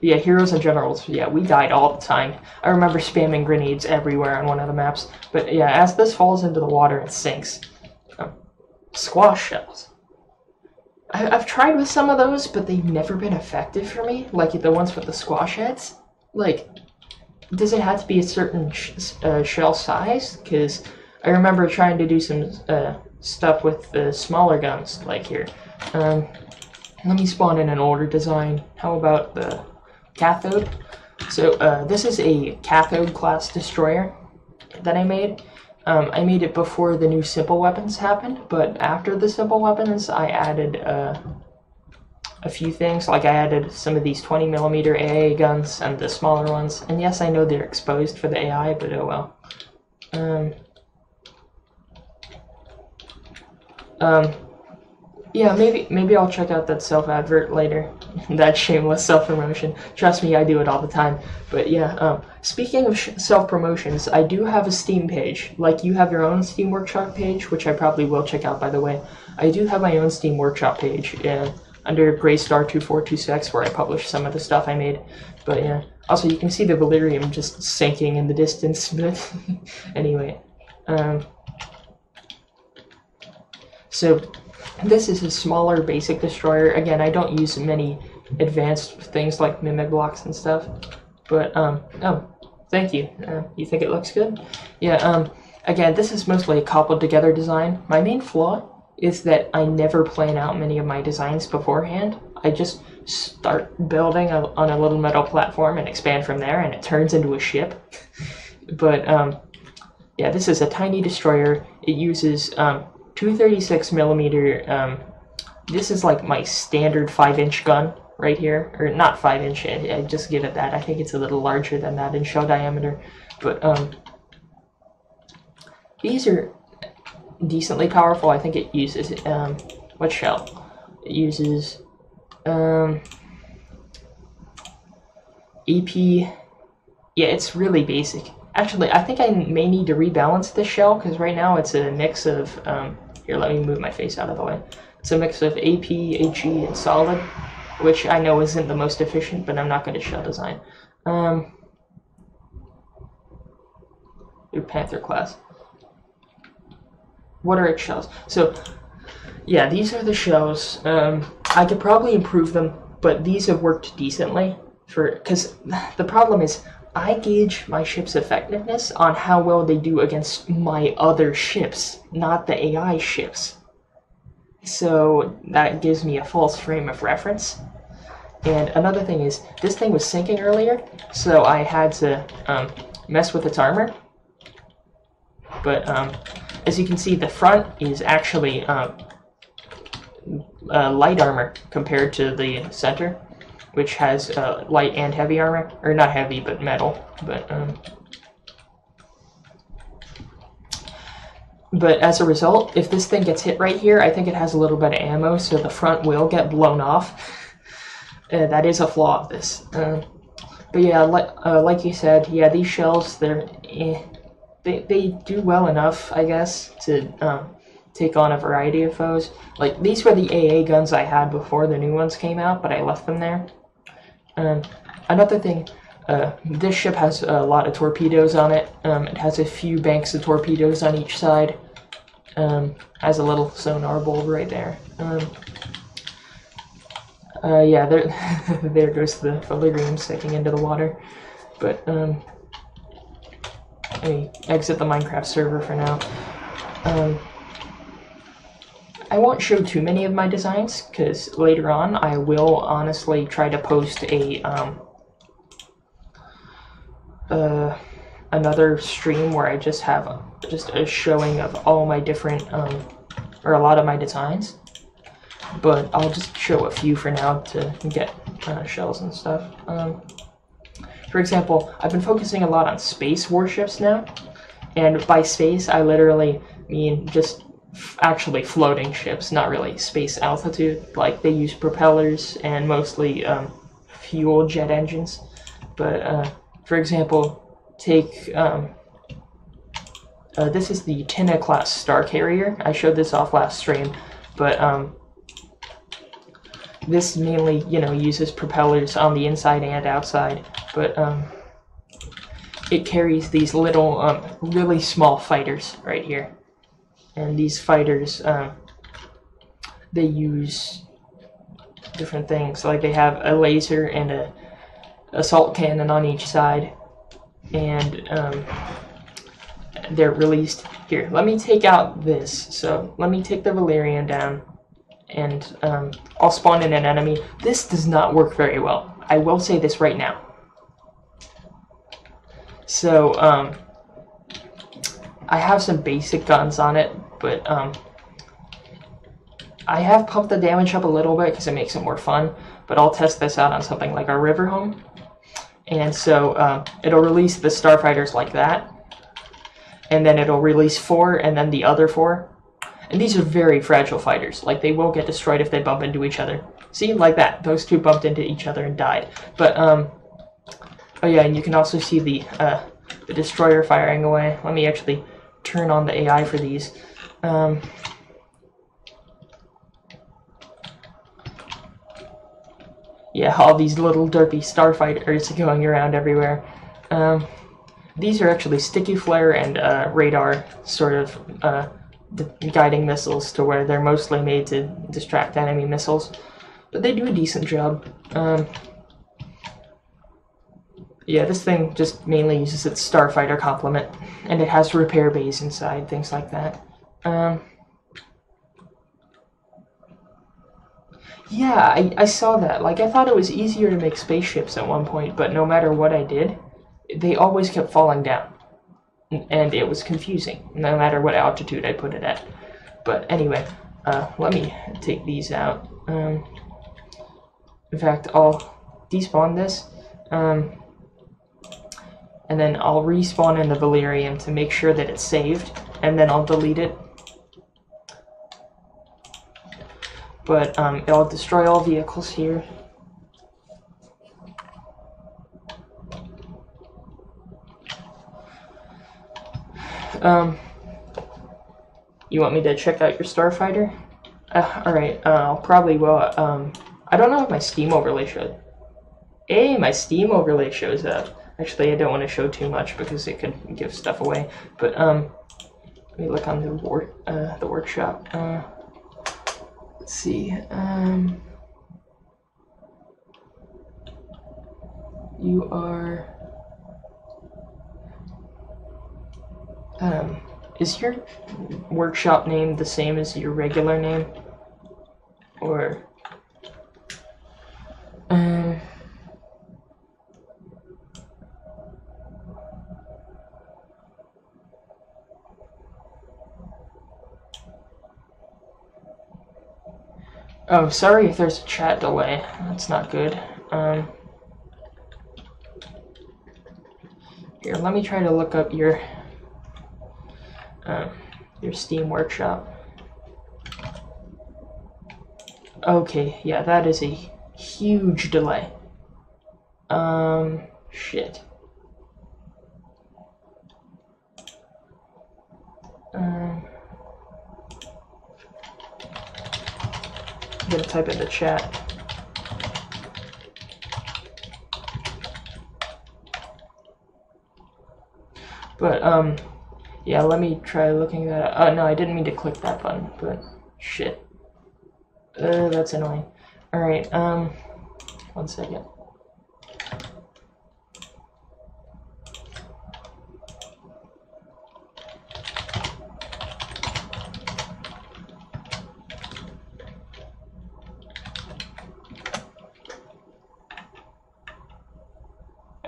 yeah, heroes and generals, yeah, we died all the time. I remember spamming grenades everywhere on one of the maps. But yeah, as this falls into the water, it sinks. Squash shells. I've tried with some of those, but they've never been effective for me, like the ones with the squash heads. Like, does it have to be a certain shell size? Because I remember trying to do some stuff with the smaller guns, like here. Let me spawn in an older design. How about the cathode? So this is a cathode class destroyer that I made. I made it before the new simple weapons happened, but after the simple weapons, I added a few things. Like I added some of these 20mm AA guns and the smaller ones. And yes, I know they're exposed for the AI, but oh well. Yeah, maybe I'll check out that self-advert later. That shameless self-promotion. Trust me, I do it all the time. But yeah, speaking of self-promotions, I do have a Steam page. Like you have your own Steam Workshop page, which I probably will check out, by the way. I do have my own Steam Workshop page under Graystar2426, where I publish some of the stuff I made. But yeah, also you can see the Valyrium just sinking in the distance. But anyway, so this is a smaller basic destroyer. Again, I don't use many advanced things like mimic blocks and stuff. But, oh, thank you. You think it looks good? Yeah, again, this is mostly a cobbled together design. My main flaw is that I never plan out many of my designs beforehand. I just start building on a little metal platform and expand from there, and it turns into a ship. But, yeah, this is a tiny destroyer. It uses, 236mm, this is like my standard 5-inch gun right here, or not 5-inch, I just give it that. I think it's a little larger than that in shell diameter, but these are decently powerful. I think it uses, what shell? It uses, AP, yeah, it's really basic. Actually, I think I may need to rebalance this shell, because right now it's a mix of, here, let me move my face out of the way. It's a mix of AP, HE, and solid, which I know isn't the most efficient, but I'm not going to shell design. Your Panther class. What are its shells? So, yeah, these are the shells. I could probably improve them, but these have worked decently. Because the problem is, I gauge my ship's effectiveness on how well they do against my other ships, not the AI ships. So that gives me a false frame of reference. And another thing is, this thing was sinking earlier, so I had to mess with its armor. But as you can see, the front is actually light armor compared to the center, which has light and heavy armor, or not heavy, but metal. But as a result, if this thing gets hit right here, I think it has a little bit of ammo, so the front will get blown off. That is a flaw of this. But yeah, like you said, yeah, these shells, they do well enough, I guess, to take on a variety of foes. Like, these were the AA guns I had before the new ones came out, but I left them there. Another thing, this ship has a lot of torpedoes on it. It has a few banks of torpedoes on each side. Has a little sonar bulb right there. Yeah, there goes the Valyrium sinking into the water. But, let me exit the Minecraft server for now. I won't show too many of my designs, because later on I will honestly try to post another stream where I just have just a showing of all my different, or a lot of my designs. But I'll just show a few for now to get shells and stuff. For example, I've been focusing a lot on space warships now, and by space I literally mean just actually floating ships, not really space altitude. Like, they use propellers and mostly fuel jet engines. But for example, take this is the Tina class star carrier. I showed this off last stream, but this mainly, you know, uses propellers on the inside and outside, but it carries these little, really small fighters right here. And these fighters, they use different things. Like they have a laser and a assault cannon on each side, and they're released here. Let me take out this. So let me take the Valerian down, and I'll spawn in an enemy. This does not work very well. I will say this right now. So I have some basic guns on it, but I have pumped the damage up a little bit because it makes it more fun, but I'll test this out on something like our River Home. And so it'll release the starfighters like that, and then it'll release 4 and then the other 4. And these are very fragile fighters. Like, they will get destroyed if they bump into each other. See, like that. Those two bumped into each other and died. But, oh yeah, and you can also see the destroyer firing away. Let me actually turn on the AI for these. Yeah, all these little derpy starfighters going around everywhere. These are actually sticky flare and radar sort of guiding missiles, to where they're mostly made to distract enemy missiles. But they do a decent job. Yeah, this thing just mainly uses its starfighter complement, and it has repair bays inside, things like that. Yeah, I saw that. Like, I thought it was easier to make spaceships at one point, but no matter what I did, they always kept falling down. And it was confusing, no matter what altitude I put it at. But anyway, let me take these out. In fact, I'll despawn this, and then I'll respawn in the Valerian to make sure that it's saved, and then I'll delete it. But it'll destroy all vehicles here. You want me to check out your starfighter? Alright, I'll probably will. I don't know if my Steam overlay showed. Hey, my Steam overlay shows up. Actually, I don't want to show too much because it could give stuff away. But let me look on the workshop. Let's see. You are. Is your workshop name the same as your regular name? Or oh, sorry if there's a chat delay. That's not good. Here, let me try to look up your Steam workshop. Okay, yeah, that is a huge delay. Shit. I'm gonna type in the chat. But, yeah, let me try looking that up. Oh, no, I didn't mean to click that button, but shit. That's annoying. Alright, 1 second.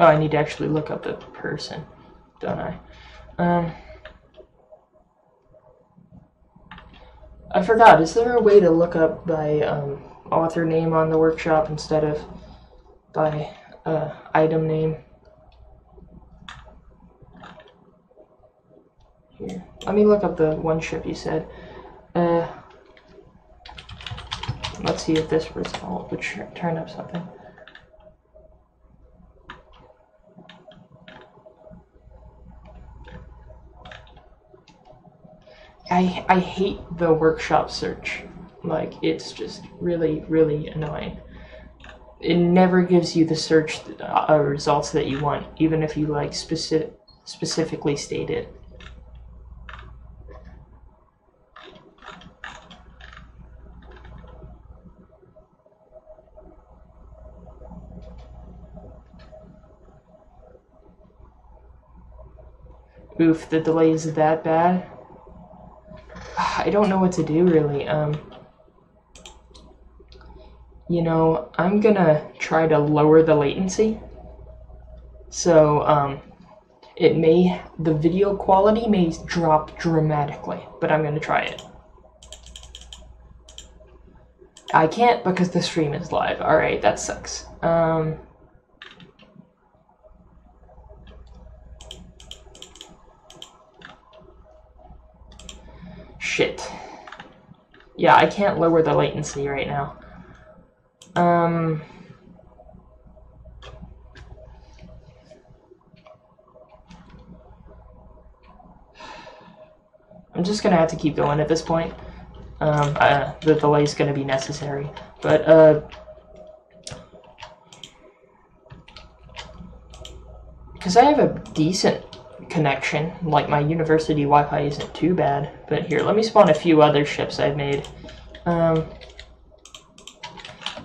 Oh, I need to actually look up the person, don't I? I forgot, is there a way to look up by author name on the workshop instead of by item name? Here, let me look up the one ship you said. Let's see if this result would turn up something. I hate the workshop search. Like, it's just really, really annoying. It never gives you the search results that you want, even if you like specifically state it. Oof, the delay is that bad. I don't know what to do, really. You know, I'm gonna try to lower the latency. So, the video quality may drop dramatically, but I'm gonna try it. I can't because the stream is live. Alright, that sucks. Shit. Yeah, I can't lower the latency right now. I'm just gonna have to keep going at this point. The delay is gonna be necessary, but because I have a decent connection, like my university Wi-Fi isn't too bad. But here, let me spawn a few other ships I've made.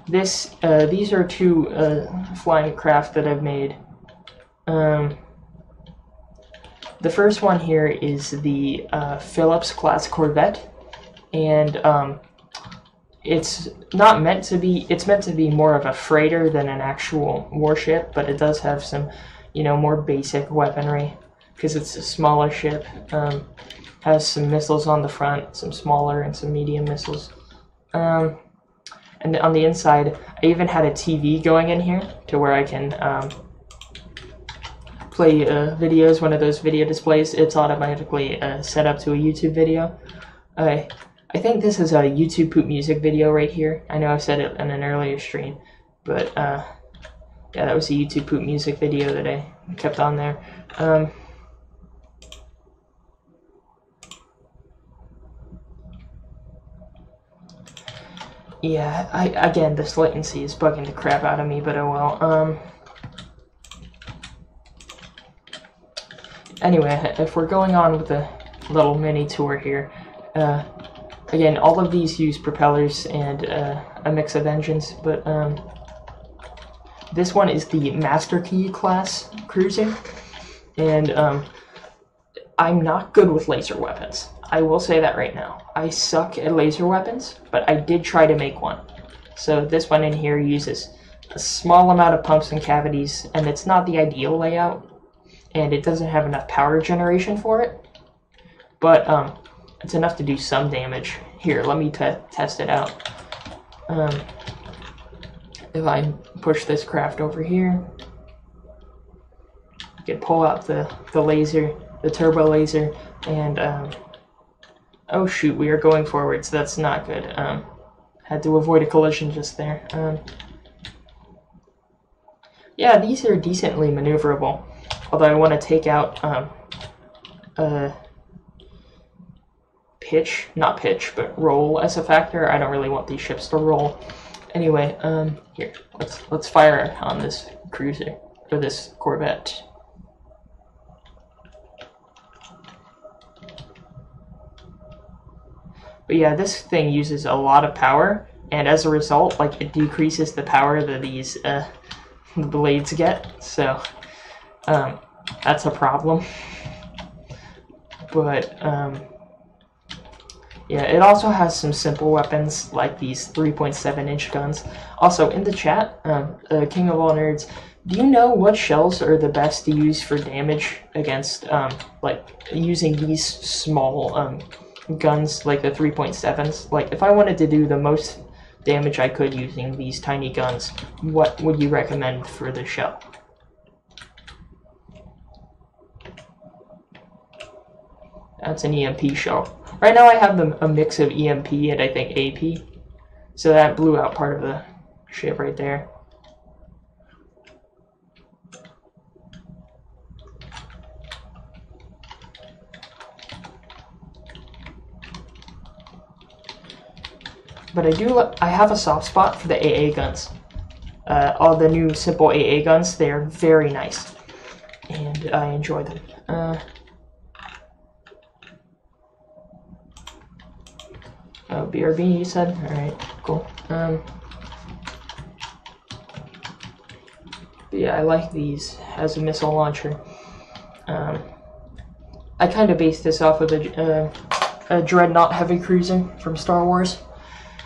These are two flying craft that I've made. The first one here is the Phillips class corvette, and it's not meant to be. It's meant to be more of a freighter than an actual warship, but it does have some, you know, more basic weaponry because it's a smaller ship. Has some missiles on the front, some smaller and some medium missiles. And on the inside, I even had a TV going in here to where I can play videos, one of those video displays. It's automatically set up to a YouTube video. I think this is a YouTube poop music video right here. I know I've said it in an earlier stream, but yeah, that was a YouTube poop music video that I kept on there. Yeah, again, this latency is bugging the crap out of me, but oh well. Anyway, if we're going on with a little mini tour here, again, all of these use propellers and a mix of engines, but this one is the Master Key class cruiser, and I'm not good with laser weapons. I will say that right now. I suck at laser weapons, but I did try to make one. So this one in here uses a small amount of pumps and cavities, and it's not the ideal layout, and it doesn't have enough power generation for it, but it's enough to do some damage. Here, let me test it out. If I push this craft over here, I can pull out the laser, the turbo laser, and oh shoot, we are going forward, so that's not good. Had to avoid a collision just there. Yeah, these are decently maneuverable, although I want to take out not pitch, but roll as a factor. I don't really want these ships to roll. Anyway, here, let's fire on this cruiser, or this corvette. But yeah, this thing uses a lot of power, and as a result, like, it decreases the power that these blades get, so that's a problem. But yeah, it also has some simple weapons like these 3.7-inch guns. Also, in the chat, King of All Nerds, do you know what shells are the best to use for damage against like using these small guns like the 3.7s? Like, if I wanted to do the most damage I could using these tiny guns, what would you recommend for the shell? That's an EMP shell. Right now I have a mix of EMP and I think AP, so that blew out part of the ship right there. But I have a soft spot for the AA guns. All the new simple AA guns, they're very nice. And I enjoy them. Oh, BRB, you said? Alright, cool. Yeah, I like these as a missile launcher. I kind of based this off of a Dreadnought heavy cruiser from Star Wars.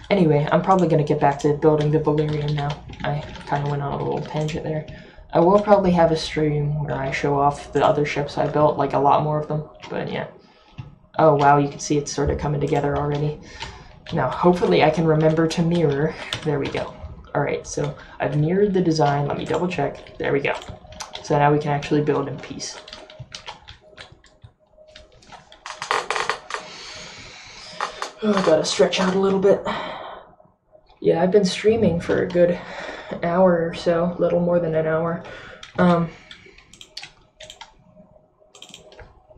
Anyway, I'm probably going to get back to building the Valyrian now. I kind of went on a little tangent there. I will probably have a stream where I show off the other ships I built, like a lot more of them, but yeah. Oh wow, you can see it's sort of coming together already. Now, hopefully I can remember to mirror. There we go. Alright, so I've mirrored the design. Let me double check. There we go. So now we can actually build in peace. Oh, I gotta stretch out a little bit. Yeah, I've been streaming for a good hour or so, a little more than an hour.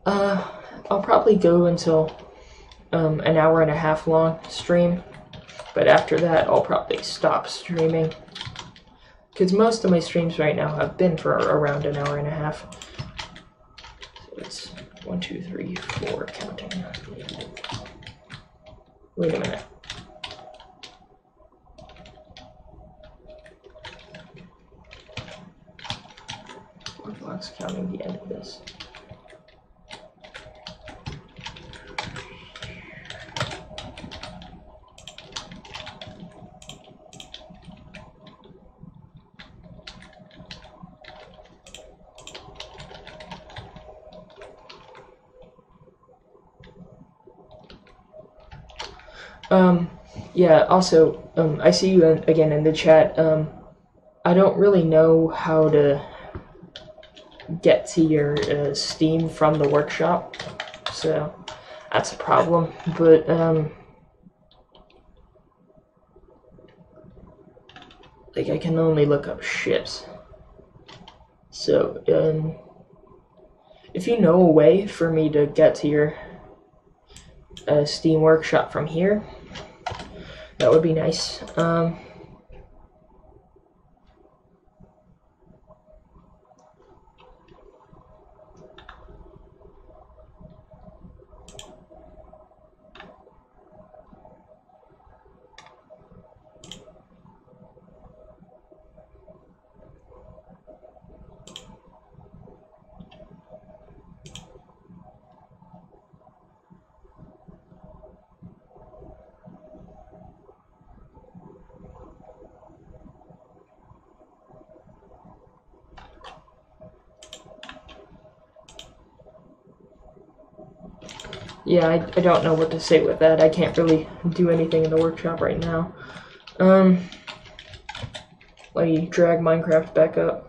I'll probably go until an hour and a half long stream, but after that I'll probably stop streaming, because most of my streams right now have been for around an hour and a half. So it's 1, 2, 3, 4 counting. Wait a minute. Four blocks counting the end of this. Yeah, also, I see you again in the chat. I don't really know how to get to your Steam from the workshop, so that's a problem, but, like, I can only look up ships. So, if you know a way for me to get to your Steam workshop from here, that would be nice. Yeah, I don't know what to say with that. I can't really do anything in the workshop right now. Let me drag Minecraft back up.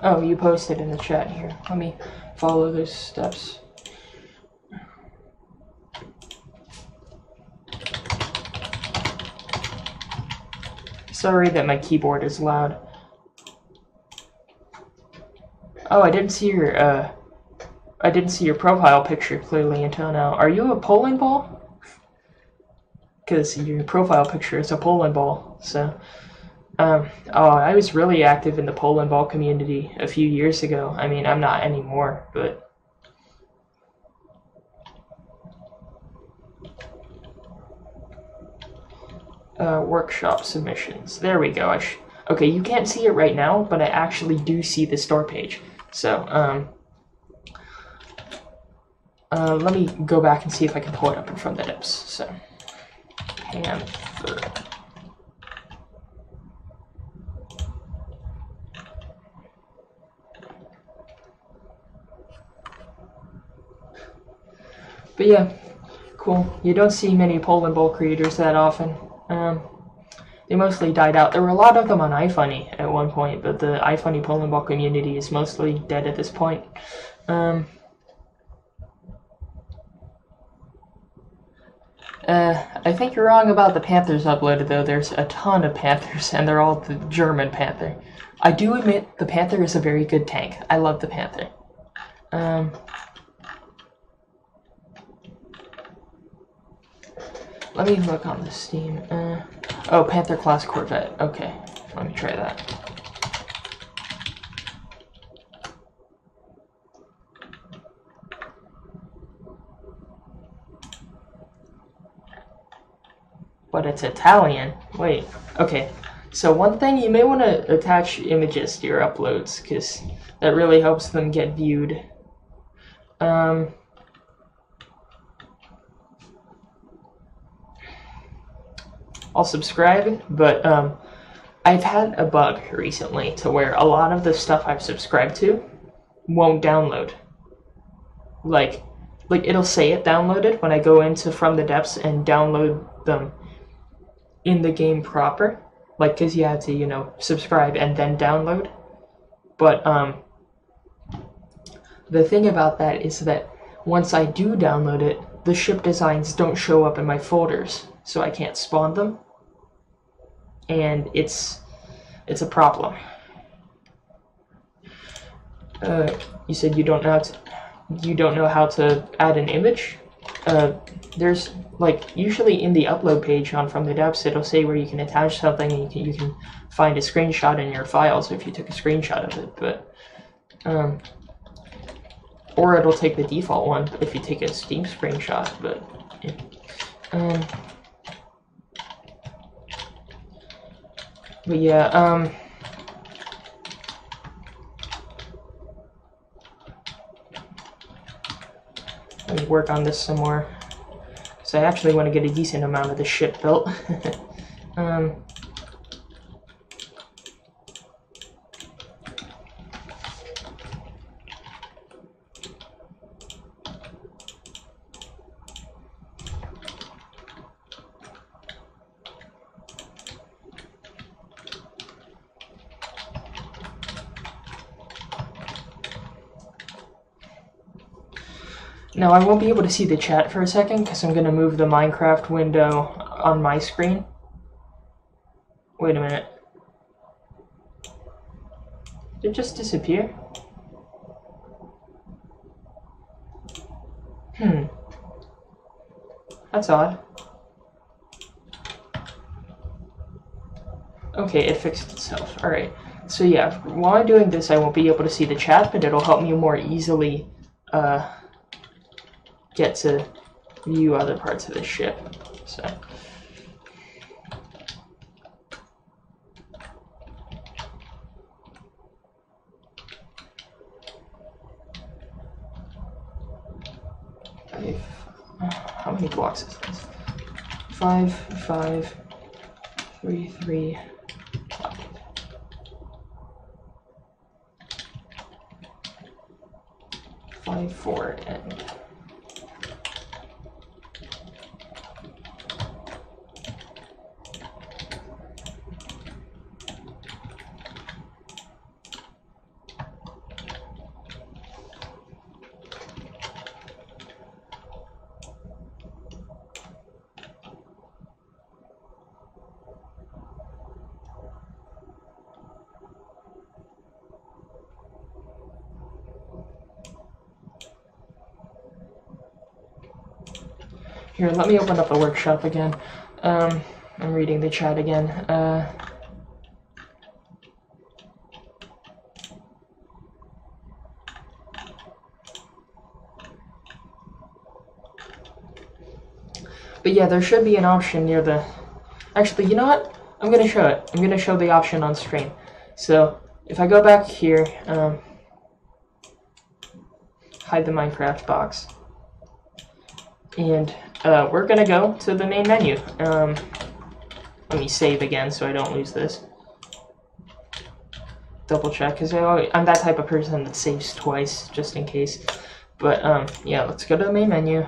Oh, you posted in the chat here. Let me follow those steps. Sorry that my keyboard is loud. Oh, I didn't see your profile picture clearly until now. Are you a bowling ball? Because your profile picture is a bowling ball, so. Oh, I was really active in the pole and ball community a few years ago. I mean, I'm not anymore, but workshop submissions. There we go. Okay, you can't see it right now, but I actually do see the store page. So, let me go back and see if I can pull it up in front of the depths. So, Panther. But yeah, cool. You don't see many Poland Bowl creators that often. They mostly died out. There were a lot of them on iFunny at one point, but the iFunny Poland Ball community is mostly dead at this point. I think you're wrong about the Panthers uploaded, though. There's a ton of Panthers, and they're all the German Panther. I do admit the Panther is a very good tank. I love the Panther. Let me look on the Steam. Oh, Panther class Corvette. Okay, let me try that. But it's Italian. Wait, okay. So one thing, you may want to attach images to your uploads, because that really helps them get viewed. I'll subscribe, but I've had a bug recently to where a lot of the stuff I've subscribed to won't download. Like it'll say it downloaded when I go into From the Depths and download them in the game proper. Like, because you have to, you know, subscribe and then download. But the thing about that is that once I do download it, the ship designs don't show up in my folders, so I can't spawn them, and it's a problem. You said you don't know how to add an image. There's, like, usually in the upload page on From the Depths, it'll say where you can attach something, and you can find a screenshot in your files if you took a screenshot of it. But or it'll take the default one if you take a Steam screenshot. But yeah, let me work on this some more. So I actually want to get a decent amount of the ship built. Now, I won't be able to see the chat for a second because I'm going to move the Minecraft window on my screen. Wait a minute. Did it just disappear? That's odd. Okay, it fixed itself. Alright. So yeah, while I'm doing this, I won't be able to see the chat, but it'll help me more easily get to view other parts of the ship. So how many blocks is this? 5, 5, 3, 3, 5, 4, and here, let me open up the workshop again. I'm reading the chat again. But yeah, there should be an option near the Actually, you know what? I'm gonna show it. I'm gonna show the option on stream. So if I go back here, hide the Minecraft box, and we're gonna go to the main menu. Let me save again so I don't lose this. Double check, because I'm that type of person that saves twice, just in case. But, yeah, let's go to the main menu.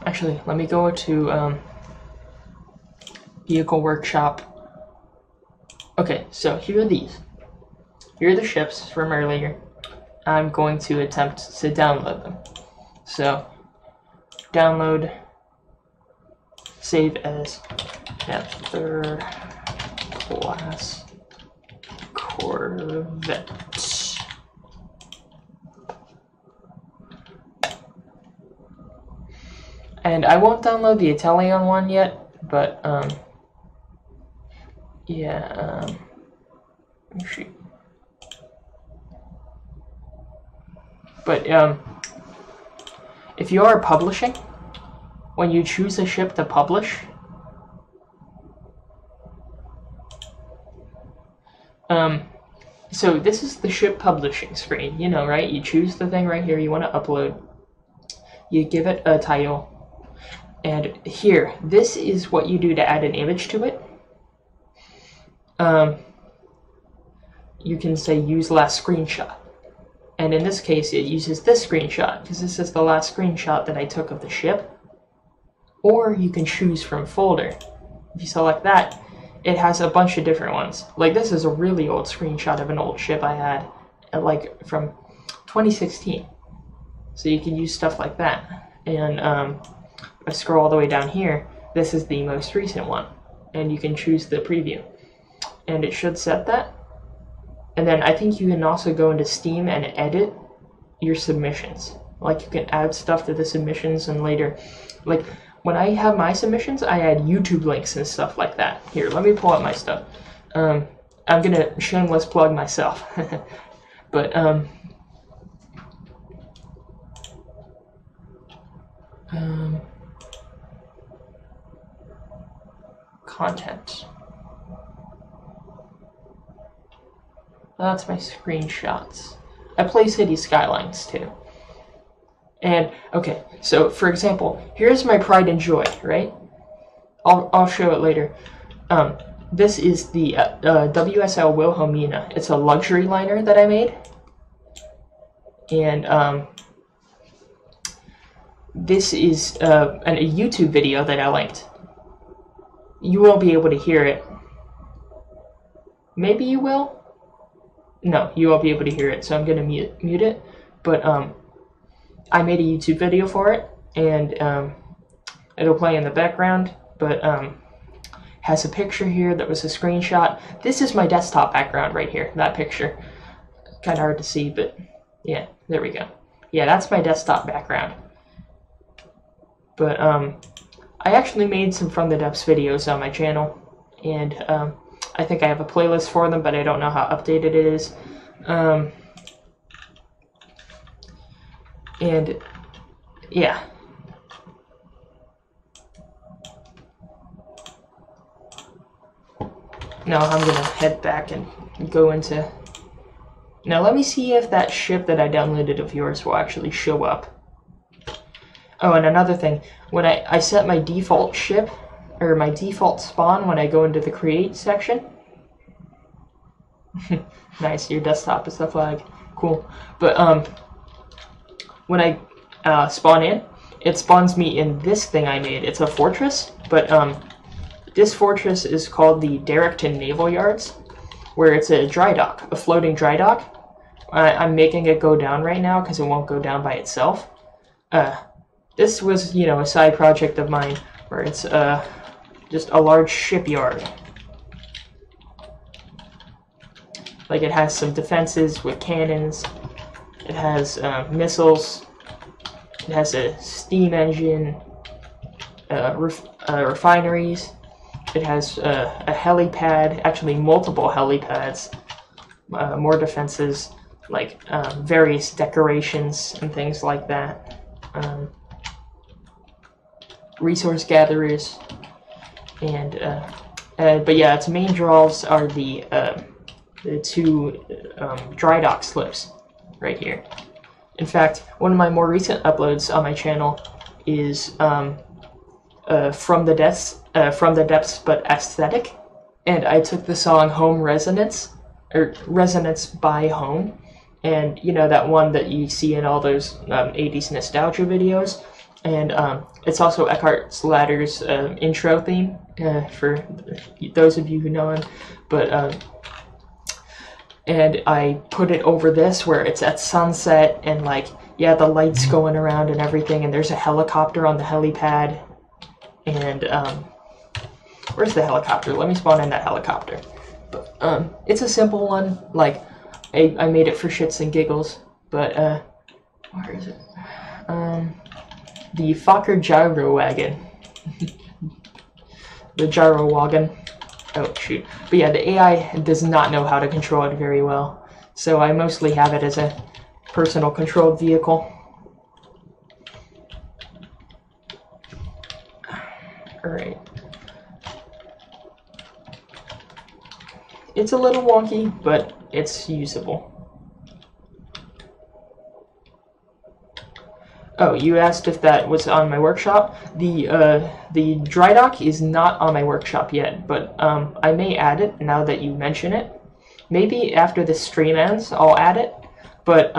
Actually, let me go to, Vehicle Workshop. Okay, so here are these. Here are the ships from earlier. I'm going to attempt to download them. So, download, save as third class Corvette. And I won't download the Italian one yet, but, yeah, shoot. But, if you are publishing, when you choose a ship to publish, so this is the ship publishing screen, you know, right? You choose the thing right here you want to upload. You give it a title. And here, this is what you do to add an image to it. You can say use last screenshot. And in this case, it uses this screenshot, because this is the last screenshot that I took of the ship. Or you can choose from folder. If you select that, it has a bunch of different ones. Like, this is a really old screenshot of an old ship I had, like, from 2016. So you can use stuff like that. And, if I scroll all the way down here, this is the most recent one. And you can choose the preview. And it should set that. And then I think you can also go into Steam and edit your submissions. Like, you can add stuff to the submissions, and later, like, when I have my submissions, I add YouTube links and stuff like that. Here, let me pull up my stuff. I'm gonna shameless plug myself. But, content. That's my screenshots. I play City Skylines too. And, okay, so for example, here's my Pride and Joy, right? I'll show it later. This is the WSL Wilhelmina. It's a luxury liner that I made. And this is a YouTube video that I linked. You won't be able to hear it. Maybe you will? No, you won't be able to hear it, so I'm going to mute it. But I made a YouTube video for it, and it'll play in the background, but has a picture here that was a screenshot. This is my desktop background right here, that picture. Kind of hard to see, but yeah, there we go. Yeah, that's my desktop background. But I actually made some From the Depths videos on my channel, and I think I have a playlist for them, but I don't know how updated it is. And yeah. Now I'm gonna head back and go into... Now let me see if that ship that I downloaded of yours will actually show up. Oh, and another thing, when I set my default ship, or my default spawn when I go into the create section. Nice, your desktop is the flag. Cool. But when I spawn in, it spawns me in this thing I made. It's a fortress, but this fortress is called the Derrickton Naval Yards, where it's a dry dock, a floating dry dock. I'm making it go down right now because it won't go down by itself. This was, you know, a side project of mine where it's just a large shipyard. Like, it has some defenses with cannons. It has missiles. It has a steam engine, refineries. It has a helipad, actually multiple helipads, more defenses, like various decorations and things like that. resource gatherers, and but yeah, its main draws are the two dry dock slips right here. In fact, one of my more recent uploads on my channel is from the depths, but aesthetic, and I took the song Home Resonance, or Resonance by Home, and you know, that one that you see in all those 80s nostalgia videos, and it's also Eckhart Ladder's intro theme, for those of you who know him, but and I put it over this where it's at sunset, and like, yeah, the lights going around and everything, and there's a helicopter on the helipad, and where's the helicopter? Let me spawn in that helicopter. But it's a simple one, like, I made it for shits and giggles, but where is it? The Fokker Gyro Wagon. The Gyro Wagon. Oh, shoot. But yeah, the AI does not know how to control it very well, so I mostly have it as a personal controlled vehicle. Alright. It's a little wonky, but it's usable. Oh, you asked if that was on my workshop. The dry dock is not on my workshop yet, but I may add it now that you mention it. Maybe after the stream ends, I'll add it. But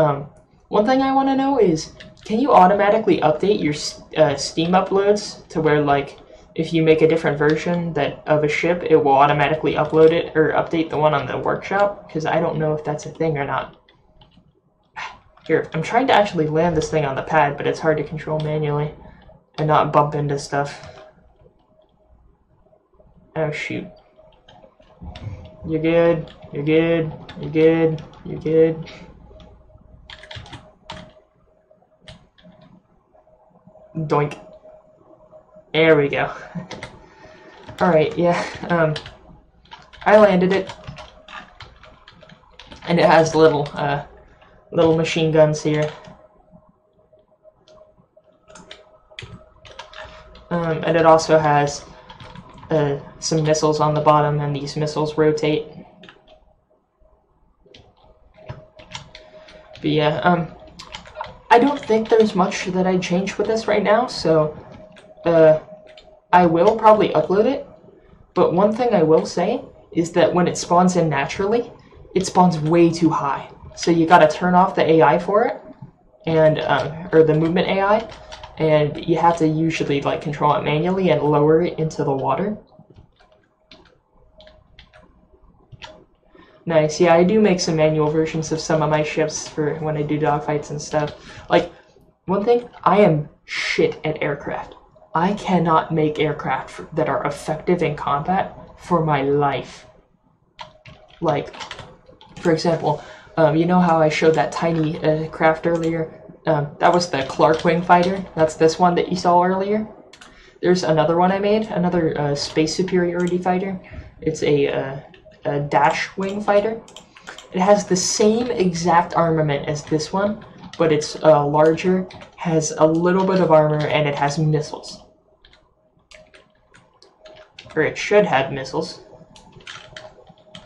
one thing I want to know is, can you automatically update your Steam uploads to where, like, if you make a different version of a ship, it will automatically upload it or update the one on the workshop? Because I don't know if that's a thing or not. Here, I'm trying to actually land this thing on the pad, but it's hard to control manually and not bump into stuff. Oh, shoot. You're good, you're good, you're good, you're good. Doink. There we go. Alright, yeah, I landed it. And it has little machine guns here. And it also has some missiles on the bottom, and these missiles rotate. But yeah, I don't think there's much that I'd change with this right now, so I will probably upload it. But one thing I will say is that when it spawns in naturally, it spawns way too high. So you gotta turn off the AI for it, and or the movement AI, and you have to usually like control it manually and lower it into the water. Nice, yeah, I do make some manual versions of some of my ships for when I do dogfights and stuff. Like, one thing, I am shit at aircraft. I cannot make aircraft that are effective in combat for my life. Like, for example, you know how I showed that tiny craft earlier? That was the Clark Wing Fighter. That's this one that you saw earlier. There's another one I made, another space superiority fighter. It's a dash wing fighter. It has the same exact armament as this one, but it's larger, has a little bit of armor, and it has missiles. Or it should have missiles.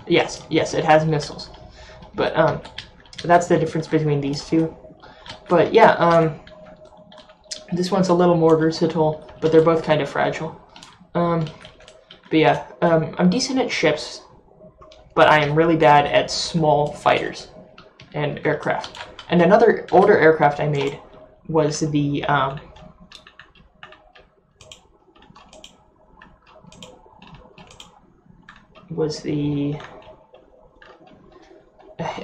Yes, it has missiles. But that's the difference between these two. But yeah, this one's a little more versatile, but they're both kind of fragile. But yeah, I'm decent at ships, but I am really bad at small fighters and aircraft. And another older aircraft I made was the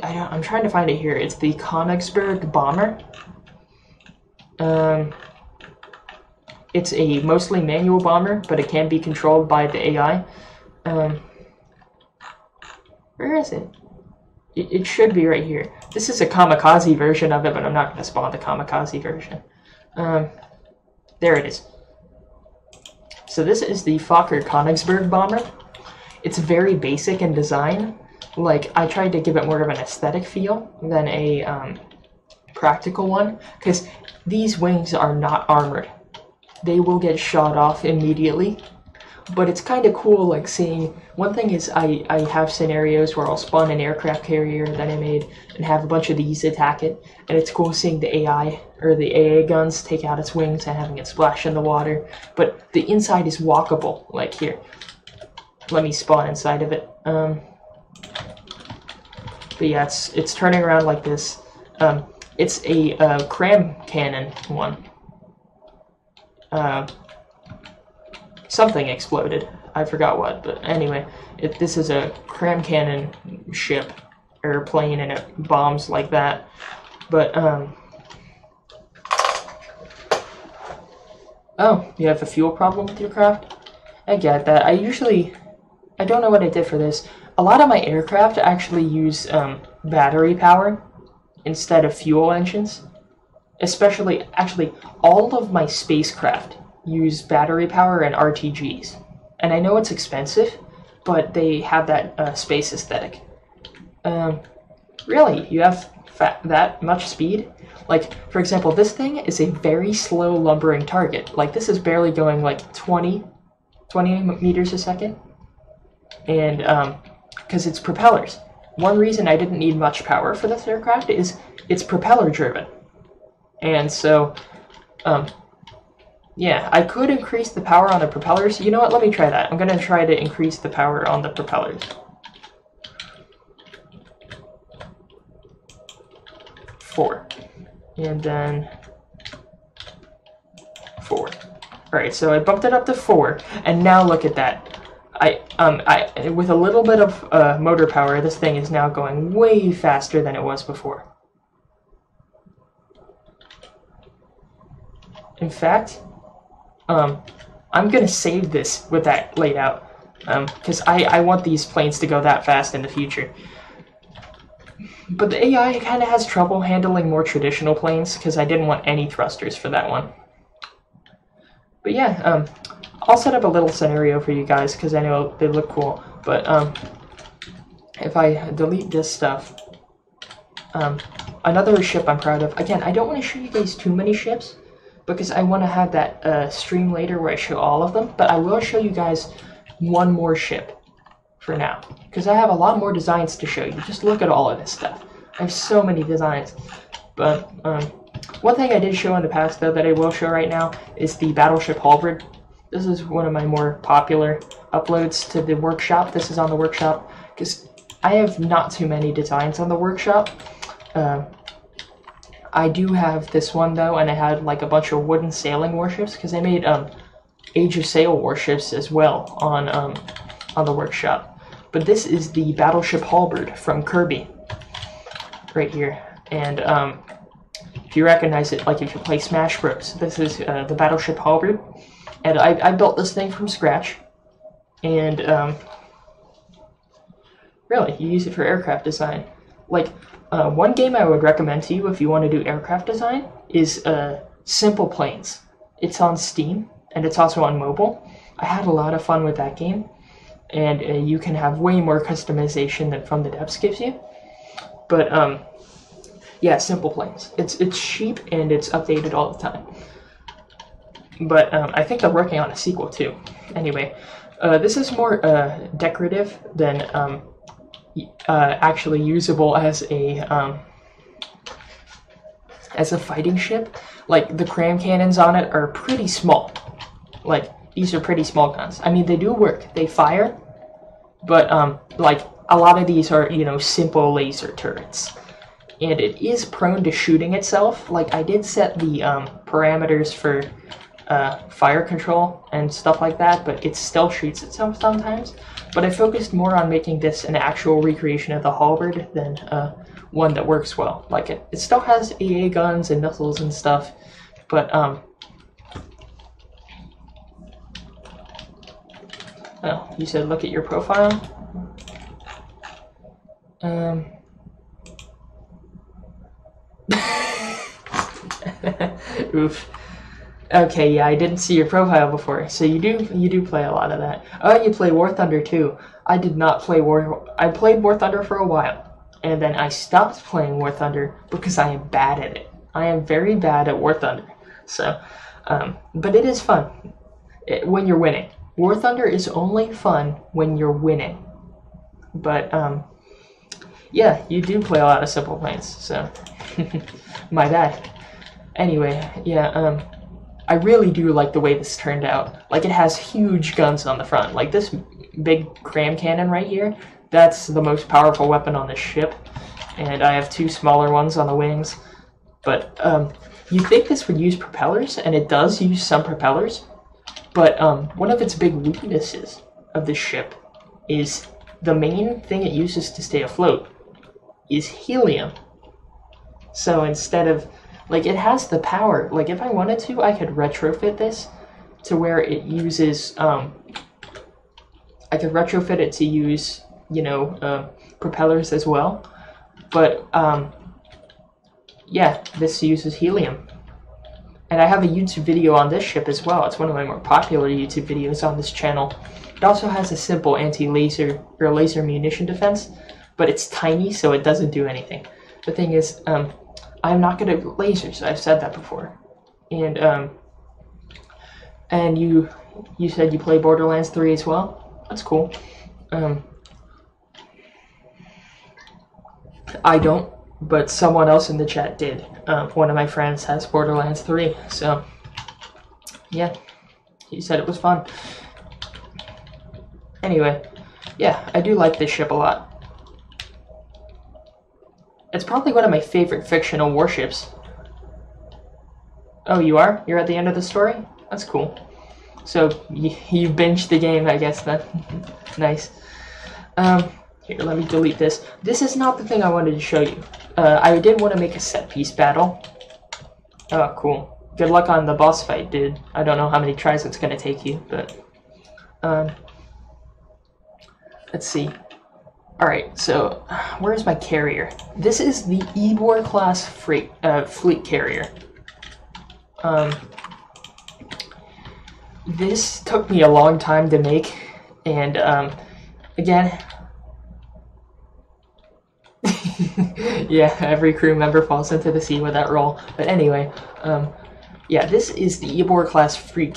I'm trying to find it here. It's the Königsberg bomber. It's a mostly manual bomber, but it can be controlled by the AI. Where is it? It should be right here. This is a kamikaze version of it, but I'm not going to spawn the kamikaze version. There it is. So this is the Fokker Königsberg bomber. It's very basic in design. Like, I tried to give it more of an aesthetic feel than a practical one, because these wings are not armored. They will get shot off immediately. But it's kind of cool, like, seeing... One thing is I have scenarios where I'll spawn an aircraft carrier that I made and have a bunch of these attack it, and it's cool seeing the AI, or the AA guns, take out its wings and having it splash in the water. But the inside is walkable, like here. Let me spawn inside of it. But yeah, it's turning around like this. It's a cram cannon one. Something exploded. I forgot what, but anyway, this is a cram cannon ship, airplane, and it bombs like that. But, oh, you have a fuel problem with your craft? I get that. I don't know what I did for this. A lot of my aircraft actually use, battery power instead of fuel engines. Actually, all of my spacecraft use battery power and RTGs. And I know it's expensive, but they have that space aesthetic. Really? You have that much speed? Like, for example, this thing is a very slow lumbering target. Like, this is barely going like 20 meters a second. And, because it's propellers. One reason I didn't need much power for this aircraft is it's propeller driven. And so, yeah, I could increase the power on the propellers. You know what? Let me try that. I'm going to try to increase the power on the propellers. 4. And then 4. Alright, so I bumped it up to 4, and now look at that. With a little bit of motor power, this thing is now going way faster than it was before. In fact, I'm gonna save this with that laid out, because I want these planes to go that fast in the future. But the AI kind of has trouble handling more traditional planes, because I didn't want any thrusters for that one. But yeah, I'll set up a little scenario for you guys, because I know they look cool. But if I delete this stuff, another ship I'm proud of. Again, I don't want to show you guys too many ships, because I want to have that stream later where I show all of them, but I will show you guys one more ship for now, because I have a lot more designs to show you. Just look at all of this stuff. I have so many designs. But one thing I did show in the past, though, that I will show right now is the Battleship Halberd. This is one of my more popular uploads to the workshop. This is on the workshop, because I have not too many designs on the workshop. I do have this one, though, and I had like a bunch of wooden sailing warships, because I made Age of Sail warships as well on the workshop. But this is the Battleship Halberd from Kirby, right here. And if you recognize it, like if you play Smash Bros, this is the Battleship Halberd. And I built this thing from scratch. And really, you use it for aircraft design. Like, one game I would recommend to you if you want to do aircraft design is Simple Planes. It's on Steam, and it's also on mobile. I had a lot of fun with that game, and you can have way more customization than From the Depths gives you. But yeah, Simple Planes. It's cheap and it's updated all the time. But I think they're working on a sequel too. Anyway, this is more decorative than actually usable as a fighting ship. Like, the cram cannons on it are pretty small. Like, these are pretty small guns. I mean, they do work. They fire, but like, a lot of these are, you know, simple laser turrets. And it is prone to shooting itself. Like, I did set the parameters for fire control and stuff like that, but it still shoots itself sometimes. But I focused more on making this an actual recreation of the Halberd than one that works well. Like, it still has AA guns and missiles and stuff, but oh, you said look at your profile? Oof. Okay, yeah, I didn't see your profile before. So you do play a lot of that. Oh, you play War Thunder too. I did not play I played War Thunder for a while, and then I stopped playing War Thunder because I am bad at it. I am very bad at War Thunder. So, but it is fun when you're winning. War Thunder is only fun when you're winning. But, yeah, you do play a lot of Simple Planes, so my bad. Anyway, yeah, I really do like the way this turned out. Like, it has huge guns on the front. Like, this big cram cannon right here, that's the most powerful weapon on this ship. And I have two smaller ones on the wings. But, you'd think this would use propellers, and it does use some propellers. But, one of its big weaknesses of this ship is the main thing it uses to stay afloat is helium. So instead of, like, it has the power. Like, if I wanted to, I could retrofit this to where it uses, I could retrofit it to use, you know, propellers as well. But, yeah, this uses helium. And I have a YouTube video on this ship as well. It's one of my more popular YouTube videos on this channel. It also has a simple anti-laser or laser munition defense, but it's tiny, so it doesn't do anything. The thing is, I'm not good at lasers. I've said that before. And you said you play Borderlands 3 as well? That's cool. I don't, but someone else in the chat did. One of my friends has Borderlands 3, so yeah, he said it was fun. Anyway, yeah, I do like this ship a lot. It's probably one of my favorite fictional warships. Oh, you are? You're at the end of the story? That's cool. So, you binged the game, I guess, then. Nice. Here, let me delete this. This is not the thing I wanted to show you. I did want to make a set-piece battle. Oh, cool. Good luck on the boss fight, dude. I don't know how many tries it's going to take you, but... let's see. Alright, so, where's my carrier? This is the Ebor class fleet carrier. This took me a long time to make, and, again... yeah, every crew member falls into the sea with that roll. But anyway, yeah, this is the Ebor class fleet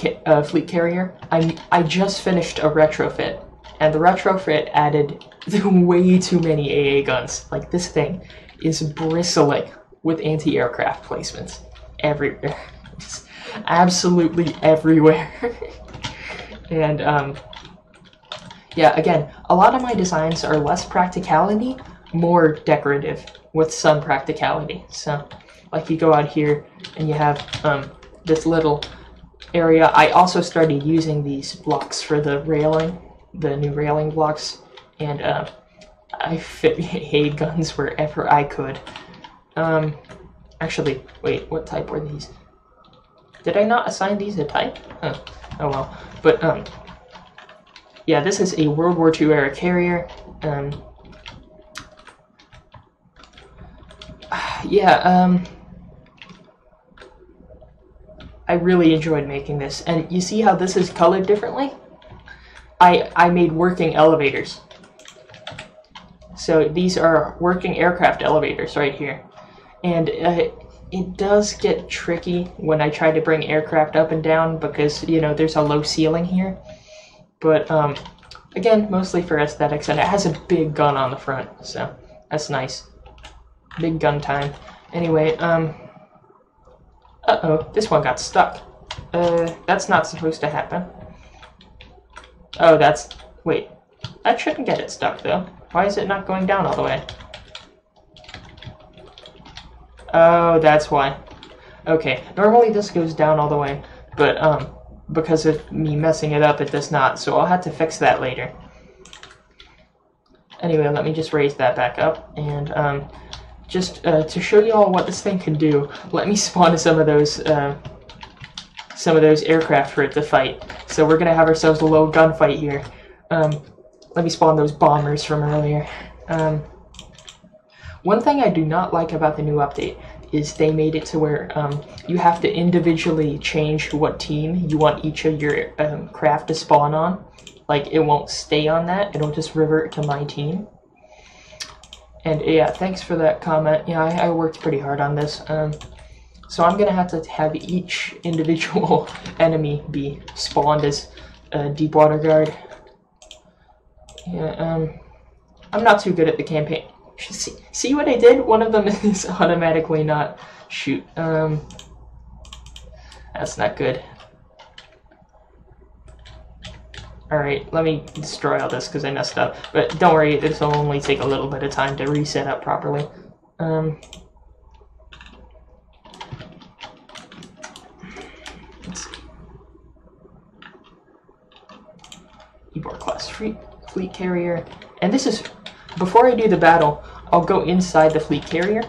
carrier. I just finished a retrofit, and the retrofit added way too many AA guns. Like, this thing is bristling with anti-aircraft placements everywhere. Just absolutely everywhere. And, yeah, again, a lot of my designs are less practicality, more decorative with some practicality. So, like, you go out here and you have this little area. I also started using these blocks for the railing, the new railing blocks, and I fit hay guns wherever I could. Actually, wait, what type were these? Did I not assign these a type? Huh. Oh well. But yeah, this is a World War II era carrier. Yeah, I really enjoyed making this, and you see how this is colored differently? I made working elevators. So these are working aircraft elevators right here. And it does get tricky when I try to bring aircraft up and down because, you know, there's a low ceiling here. But, again, mostly for aesthetics, and it has a big gun on the front, so that's nice. Big gun time. Anyway, uh-oh, this one got stuck. That's not supposed to happen. Oh, that's... wait. That shouldn't get it stuck, though. Why is it not going down all the way? Oh, that's why. Okay, normally this goes down all the way, but, because of me messing it up, it does not, so I'll have to fix that later. Anyway, let me just raise that back up, and, just to show you all what this thing can do, let me spawn some of those aircraft for it to fight. So we're gonna have ourselves a little gunfight here. Let me spawn those bombers from earlier. One thing I do not like about the new update is they made it to where you have to individually change what team you want each of your craft to spawn on. Like, it won't stay on that, it'll just revert to my team. And yeah, thanks for that comment. Yeah, I worked pretty hard on this. So I'm gonna have to have each individual enemy be spawned as a deep water guard. Yeah, I'm not too good at the campaign. See what I did? One of them is automatically not shoot. That's not good. Alright, let me destroy all this because I messed up. But don't worry, this will only take a little bit of time to reset up properly. Let's see. Ebor class fleet carrier. And this is, before I do the battle, I'll go inside the fleet carrier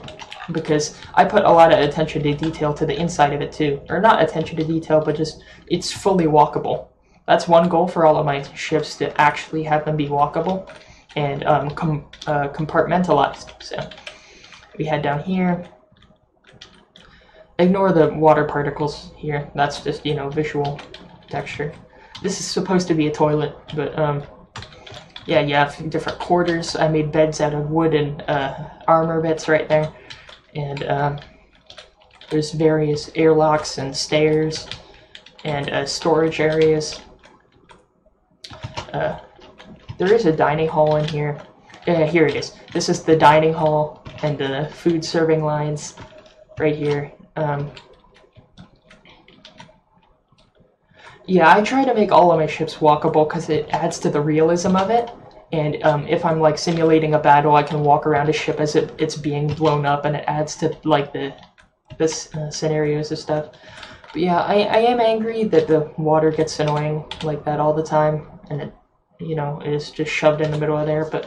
because I put a lot of attention to detail to the inside of it too. Or not attention to detail, but just, it's fully walkable. That's one goal for all of my ships, to actually have them be walkable and compartmentalized. So we head down here. Ignore the water particles here. That's just, you know, visual texture. This is supposed to be a toilet, but yeah, you have different quarters. I made beds out of wood and armor bits right there. And there's various airlocks and stairs and storage areas. There is a dining hall in here. Here it is. This is the dining hall and the food serving lines right here. Yeah, I try to make all of my ships walkable because it adds to the realism of it. And if I'm like simulating a battle, I can walk around a ship as it's being blown up, and it adds to like the scenarios and stuff. But yeah, I am angry that the water gets annoying like that all the time, and it, you know, is just shoved in the middle of there. But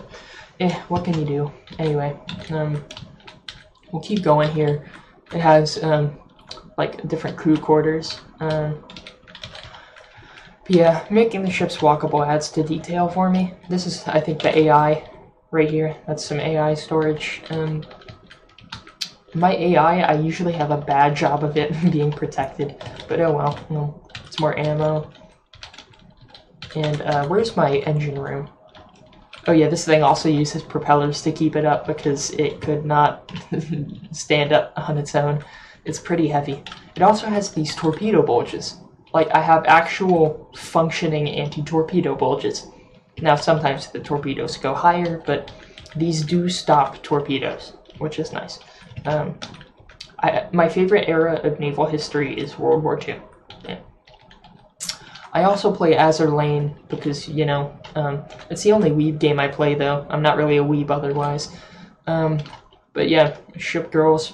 what can you do? Anyway, we'll keep going here. It has like different crew quarters. Yeah, making the ships walkable adds to detail for me. This is, I think, the AI right here. That's some AI storage. My AI, I usually have a bad job of it being protected, but oh well, you know, it's more ammo. And where's my engine room? Oh yeah, this thing also uses propellers to keep it up because it could not stand up on its own. It's pretty heavy. It also has these torpedo bulges. Like, I have actual functioning anti-torpedo bulges. Now, sometimes the torpedoes go higher, but these do stop torpedoes, which is nice. My favorite era of naval history is World War II. Yeah. I also play Azur Lane because, you know, it's the only weeb game I play, though. I'm not really a weeb otherwise. But yeah, shipgirls,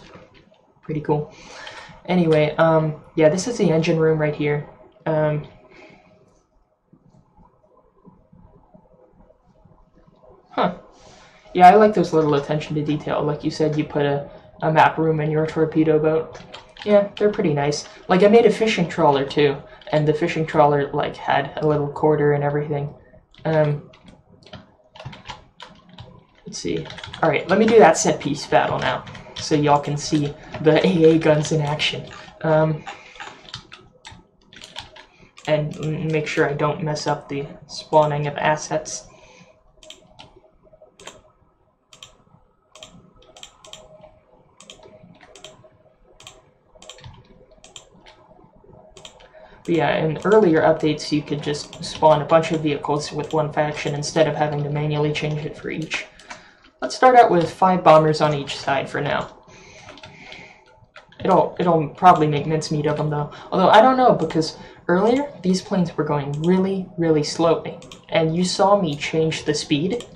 pretty cool. Anyway, yeah, this is the engine room right here. Yeah, I like those little attention to detail. Like you said, you put a map room in your torpedo boat. Yeah, they're pretty nice. Like, I made a fishing trawler, too. And the fishing trawler, like, had a little quarter and everything. Let's see. Alright, let me do that set piece battle now, so y'all can see the AA guns in action. And make sure I don't mess up the spawning of assets. But yeah, in earlier updates you could just spawn a bunch of vehicles with one faction instead of having to manually change it for each. Let's start out with 5 bombers on each side for now. It'll probably make mincemeat of them though. Although I don't know, because earlier these planes were going really, really slowly. And you saw me change the speed.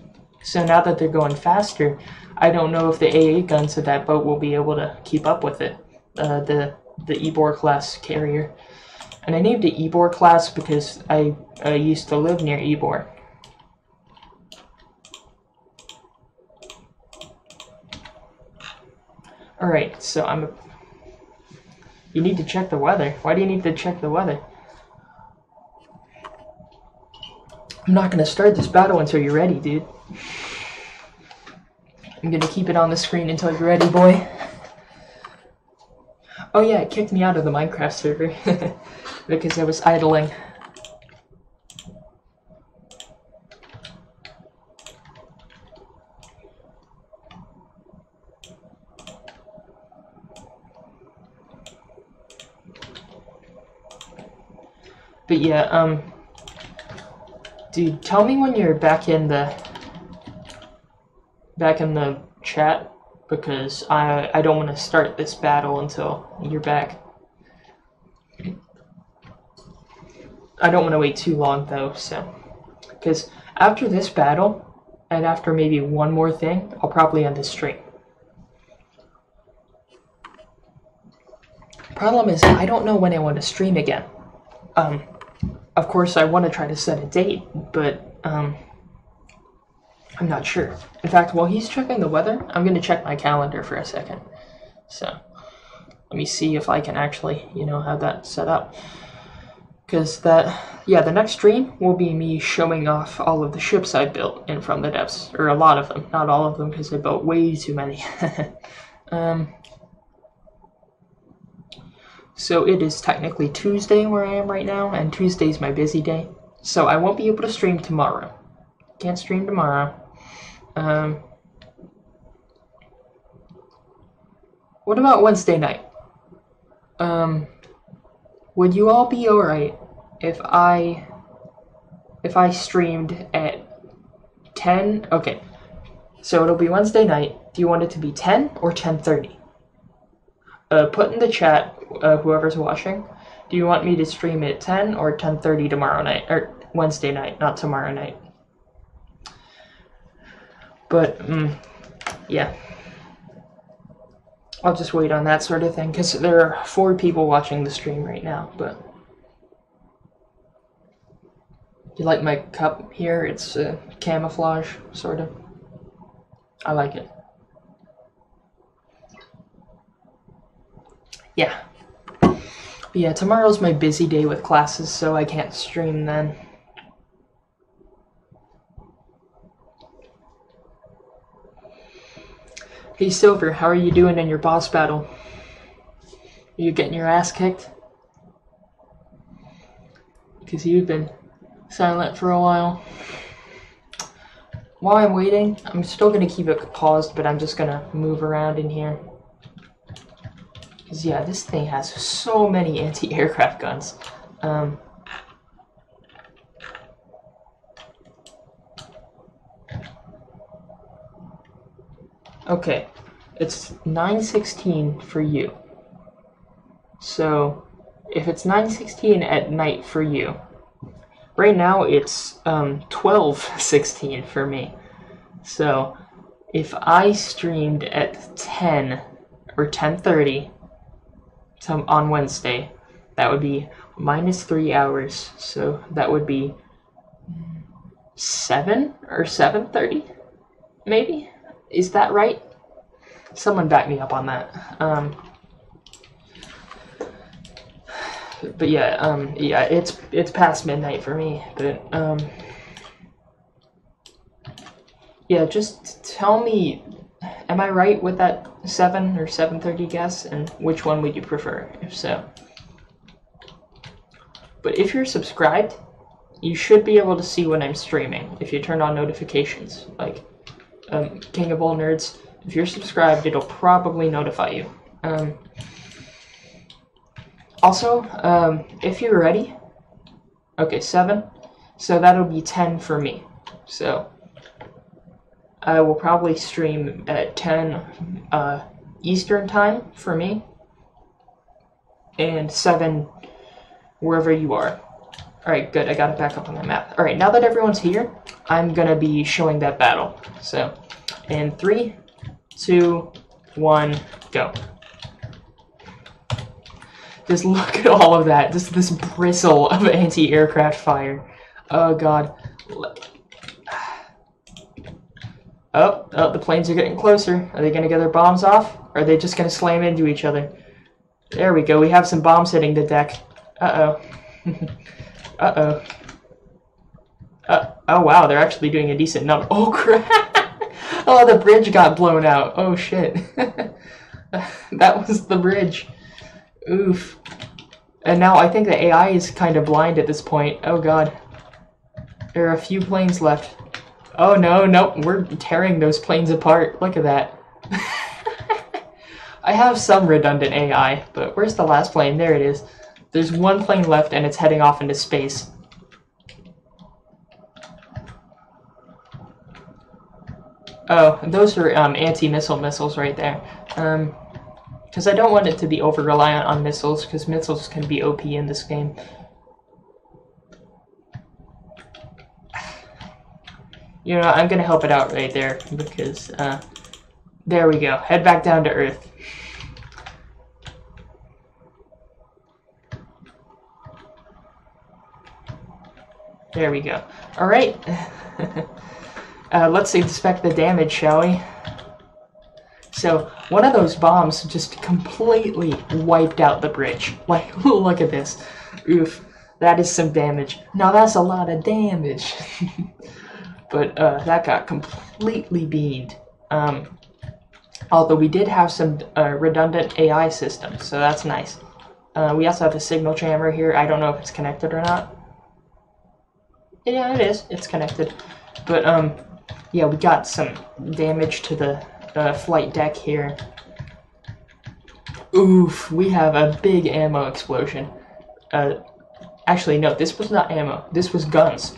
So now that they're going faster, I don't know if the AA guns of that boat will be able to keep up with it. The Ebor class carrier. And I named it Ebor class because I used to live near Ebor. Alright, so you need to check the weather. Why do you need to check the weather? I'm not gonna start this battle until you're ready, dude. I'm gonna keep it on the screen until you're ready, boy. Oh yeah, it kicked me out of the Minecraft server because I was idling. But yeah, dude, tell me when you're back in the chat, because I don't want to start this battle until you're back. I don't want to wait too long though, so because after this battle and after maybe one more thing, I'll probably end the stream. Problem is, I don't know when I want to stream again. Of course, I want to try to set a date, but I'm not sure. In fact, while he's checking the weather, I'm going to check my calendar for a second. So, let me see if I can actually, you know, have that set up. Because the next stream will be me showing off all of the ships I built in From the Depths. Or a lot of them. Not all of them, because I built way too many. So it is technically Tuesday where I am right now, and Tuesday's my busy day. So I won't be able to stream tomorrow. Can't stream tomorrow. What about Wednesday night? Would you all be alright if I streamed at 10? Okay, so it'll be Wednesday night. Do you want it to be 10 or 10:30? Put in the chat, whoever's watching, do you want me to stream at 10 or 10:30 tomorrow night, or Wednesday night, not tomorrow night? But, yeah. I'll just wait on that sort of thing, because there are 4 people watching the stream right now, but... You like my cup here? It's camouflage, sort of. I like it. Yeah. But yeah, tomorrow's my busy day with classes, so I can't stream then. Hey Silver, how are you doing in your boss battle? Are you getting your ass kicked? Because you've been silent for a while. While I'm waiting, I'm still going to keep it paused, but I'm just going to move around in here. Because yeah, this thing has so many anti-aircraft guns. Okay, it's 9:16 for you. So, if it's 9:16 at night for you, right now it's 12:16 for me. So, if I streamed at 10 or 10:30 on Wednesday, that would be minus 3 hours. So that would be 7 or 7:30, maybe. Is that right? Someone back me up on that. But yeah, yeah, it's past midnight for me. But yeah, just tell me, am I right with that 7 or 7:30 guess? And which one would you prefer, if so? But if you're subscribed, you should be able to see when I'm streaming if you turn on notifications, like. King of all nerds, if you're subscribed, it'll probably notify you. Also, if you're ready, okay, 7, so that'll be 10 for me. So I will probably stream at 10 Eastern time for me, and 7 wherever you are. Alright, good, I got it back up on the map. Alright, now that everyone's here, I'm gonna be showing that battle. So, in 3, 2, 1, go. Just look at all of that, just this bristle of anti-aircraft fire. Oh god. Oh, the planes are getting closer. Are they gonna get their bombs off? Or are they just gonna slam into each other? There we go, we have some bombs hitting the deck. Uh-oh. Uh-oh. Oh wow, they're actually doing a decent number. Oh crap! Oh, the bridge got blown out. Oh shit. That was the bridge. Oof. And now I think the AI is kind of blind at this point. Oh god. There are a few planes left. Oh no, nope, we're tearing those planes apart. Look at that. I have some redundant AI, but where's the last plane? There it is. There's one plane left, and it's heading off into space. Oh, those are anti-missile missiles right there. Because I don't want it to be over-reliant on missiles, because missiles can be OP in this game. You know, I'm gonna help it out right there, because, there we go. Head back down to Earth. There we go. Alright. Let's inspect the damage, shall we? So, one of those bombs just completely wiped out the bridge. Like, look at this. Oof. That is some damage. Now that's a lot of damage. But, that got completely beamed. Although we did have some redundant AI systems, so that's nice. We also have a signal jammer here. I don't know if it's connected or not. Yeah, it is. It's connected. But, yeah, we got some damage to the flight deck here. Oof, we have a big ammo explosion. Actually, no, this was not ammo. This was guns.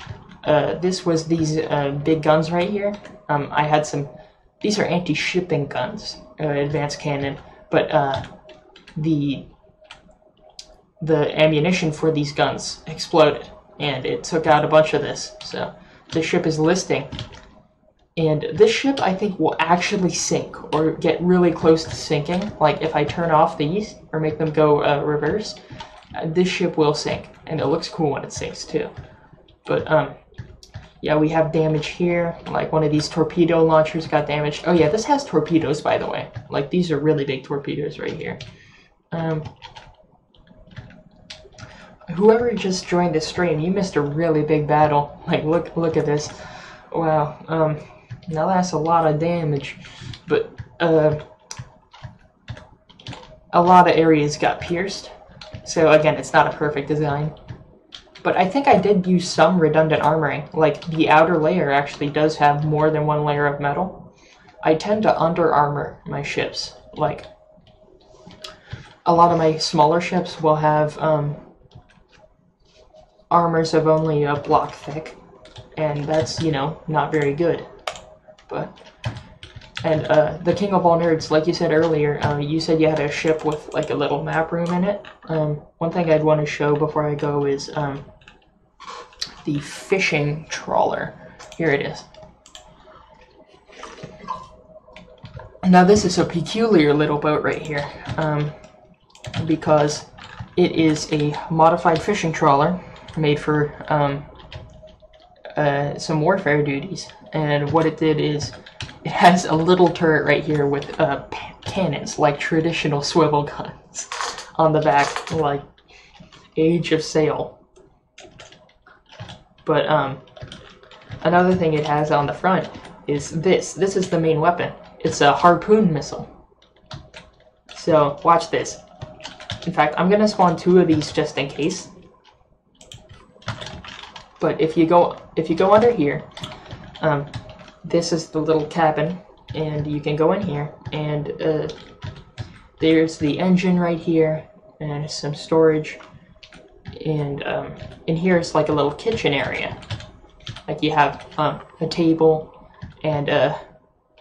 This was these big guns right here. I had some... These are anti-shipping guns, advanced cannon. But the ammunition for these guns exploded. And it took out a bunch of this. So the ship is listing. And this ship, I think, will actually sink or get really close to sinking. Like, if I turn off these or make them go reverse, this ship will sink. And it looks cool when it sinks, too. But, yeah, we have damage here. Like, one of these torpedo launchers got damaged. Oh, yeah, this has torpedoes, by the way. Like, these are really big torpedoes right here. Whoever just joined the stream, you missed a really big battle. Like, look at this. Wow, now that's a lot of damage. But, a lot of areas got pierced. So, again, it's not a perfect design. But I think I did use some redundant armoring. Like, the outer layer actually does have more than one layer of metal. I tend to under-armor my ships. Like, a lot of my smaller ships will have, armors of only a block thick, and that's, you know, not very good. But, and the King of All Nerds, like you said earlier, you said you had a ship with like a little map room in it. One thing I'd want to show before I go is the fishing trawler. Here it is. Now this is a peculiar little boat right here, because it is a modified fishing trawler made for some warfare duties, and what it did is it has a little turret right here with cannons, like traditional swivel guns on the back, like Age of Sail. But another thing it has on the front is this is the main weapon. It's a harpoon missile. So watch this. In fact, I'm gonna spawn 2 of these just in case. But if you go under here, this is the little cabin, and you can go in here, and there's the engine right here, and some storage, and in here is like a little kitchen area. Like you have a table, and a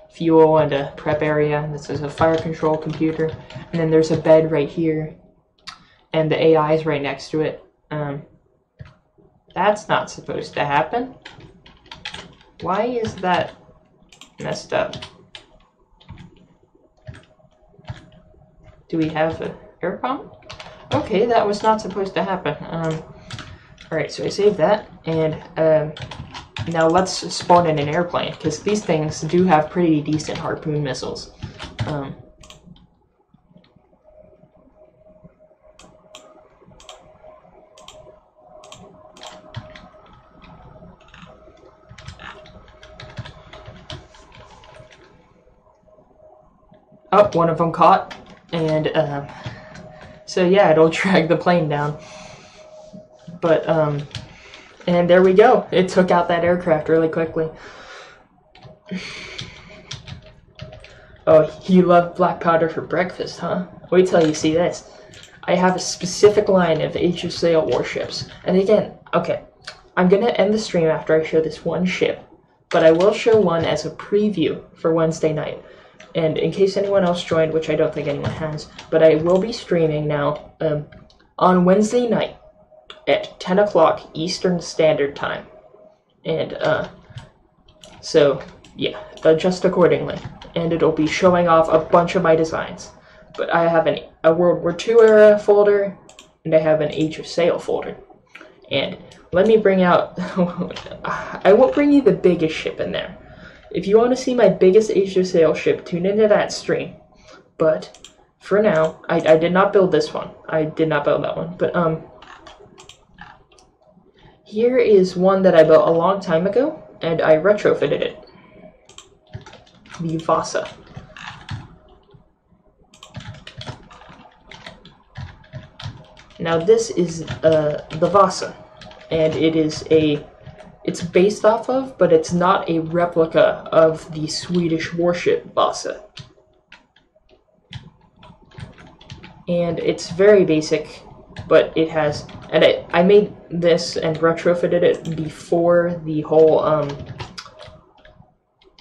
fuel, and a prep area. This is a fire control computer, and then there's a bed right here, and the AI is right next to it. That's not supposed to happen. Why is that messed up? Do we have an air pump? Okay, that was not supposed to happen. Alright, so I saved that, and now let's spawn in an airplane, because these things do have pretty decent harpoon missiles. Oh, one of them caught, and so yeah, it'll drag the plane down. But and there we go. It took out that aircraft really quickly. Oh, you love black powder for breakfast, huh? Wait till you see this. I have a specific line of Age of Sail warships. And again, okay, I'm gonna end the stream after I show this one ship, but I will show one as a preview for Wednesday night. And in case anyone else joined, which I don't think anyone has, but I will be streaming now on Wednesday night at 10 o'clock Eastern Standard Time. And so, yeah, adjust accordingly. And it'll be showing off a bunch of my designs. But I have a World War II era folder, and I have an Age of Sail folder. And let me bring out, I won't bring you the biggest ship in there. If you want to see my biggest Age of Sail ship, tune into that stream. But for now, I did not build this one. I did not build that one. But here is one that I built a long time ago, and I retrofitted it. The Vasa. Now this is the Vasa, and it's based off of, but it's not a replica of the Swedish warship Vasa. And it's very basic, but it has, and I made this and retrofitted it before the whole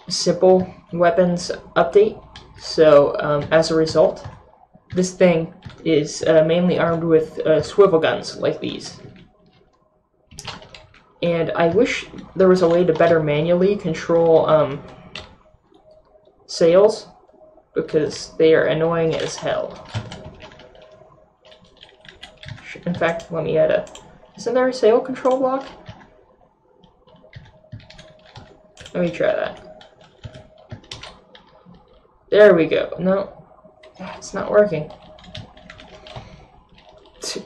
simple weapons update. So as a result, this thing is mainly armed with swivel guns like these. And I wish there was a way to better manually control sails, because they are annoying as hell. In fact, let me add isn't there a sail control block? Let me try that. There we go. No, it's not working.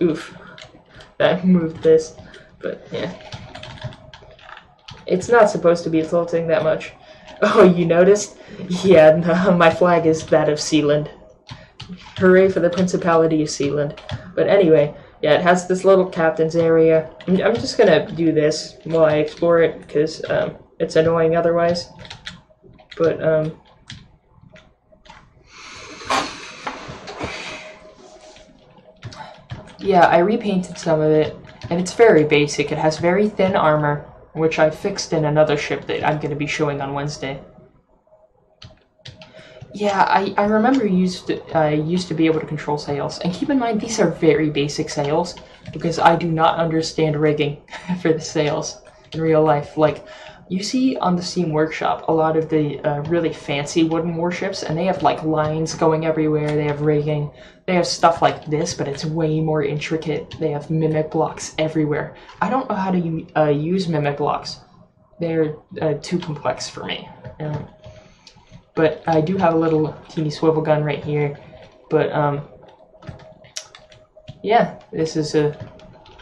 Oof. I moved this, but yeah. It's not supposed to be tilting that much. Oh, you noticed? Yeah, no, my flag is that of Sealand. Hooray for the Principality of Sealand. But anyway, yeah, it has this little captain's area. I'm just gonna do this while I explore it, because it's annoying otherwise. But, yeah, I repainted some of it, and it's very basic. It has very thin armor, which I fixed in another ship that I'm going to be showing on Wednesday. Yeah, I remember used to be able to control sails, and keep in mind these are very basic sails, because I do not understand rigging for the sails in real life. Like, you see on the Steam Workshop a lot of the really fancy wooden warships, and they have like lines going everywhere, they have rigging, they have stuff like this, but it's way more intricate. They have mimic blocks everywhere. I don't know how to use mimic blocks. They're too complex for me. But I do have a little teeny swivel gun right here. But yeah, this is a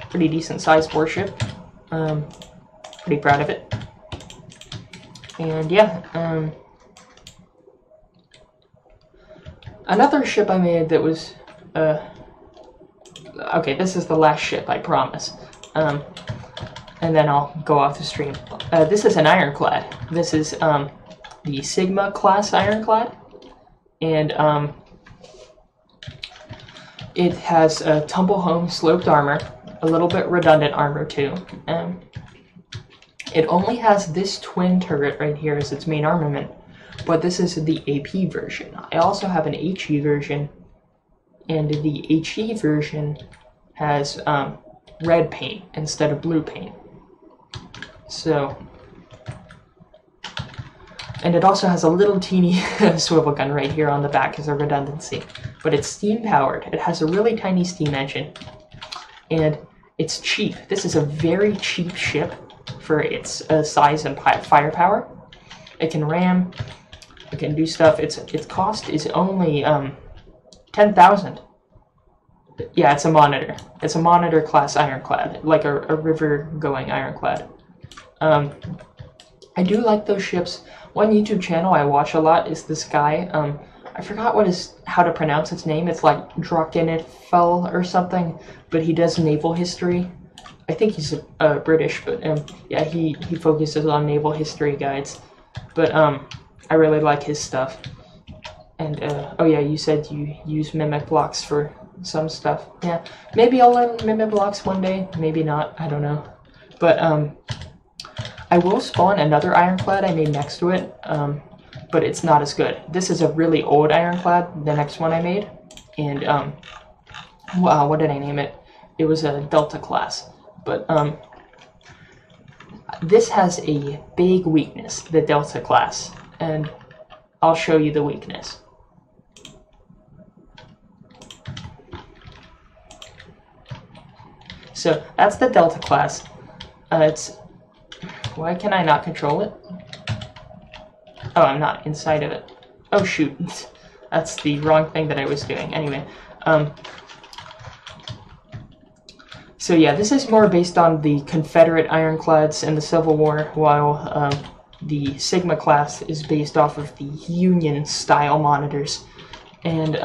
pretty decent sized warship. Pretty proud of it. And yeah, another ship I made that was, okay, this is the last ship, I promise. And then I'll go off the stream. This is an ironclad. This is the Sigma class ironclad. And it has a tumble home sloped armor, a little bit redundant armor too. It only has this twin turret right here as its main armament, but this is the AP version. I also have an HE version, and the HE version has red paint instead of blue paint. So, and it also has a little teeny swivel gun right here on the back as a redundancy, but it's steam powered. It has a really tiny steam engine, and it's cheap. This is a very cheap ship for its size and firepower. It can ram, it can do stuff. Its cost is only 10,000. Yeah, it's a monitor. It's a monitor class ironclad, like a river going ironclad. I do like those ships. One YouTube channel I watch a lot is this guy. I forgot how to pronounce his name. It's like Drakenifel or something, but he does naval history. I think he's British, but yeah, he focuses on naval history guides. But I really like his stuff. And oh yeah, you said you use mimic blocks for some stuff. Yeah, maybe I'll learn Mimic blocks one day, maybe not, I don't know. But I will spawn another ironclad I made next to it, but it's not as good. This is a really old ironclad, the next one I made, and wow, what did I name it? It was a Delta class, but this has a big weakness, the Delta class, and I'll show you the weakness. So that's the Delta class. Why can I not control it? Oh, I'm not inside of it. Oh shoot, that's the wrong thing that I was doing. Anyway, so yeah, this is more based on the Confederate ironclads in the Civil War, while the Sigma class is based off of the Union style monitors. And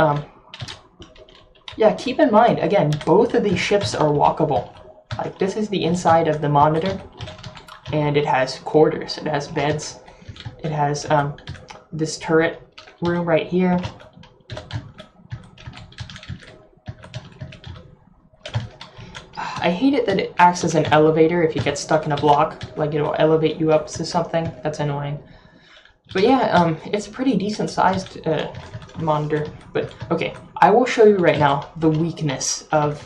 yeah, keep in mind, again, both of these ships are walkable. Like, this is the inside of the monitor, and it has quarters, it has beds, it has this turret room right here. I hate it that it acts as an elevator if you get stuck in a block, like it'll elevate you up to something. That's annoying. But yeah, it's a pretty decent sized monitor. But okay, I will show you right now the weakness of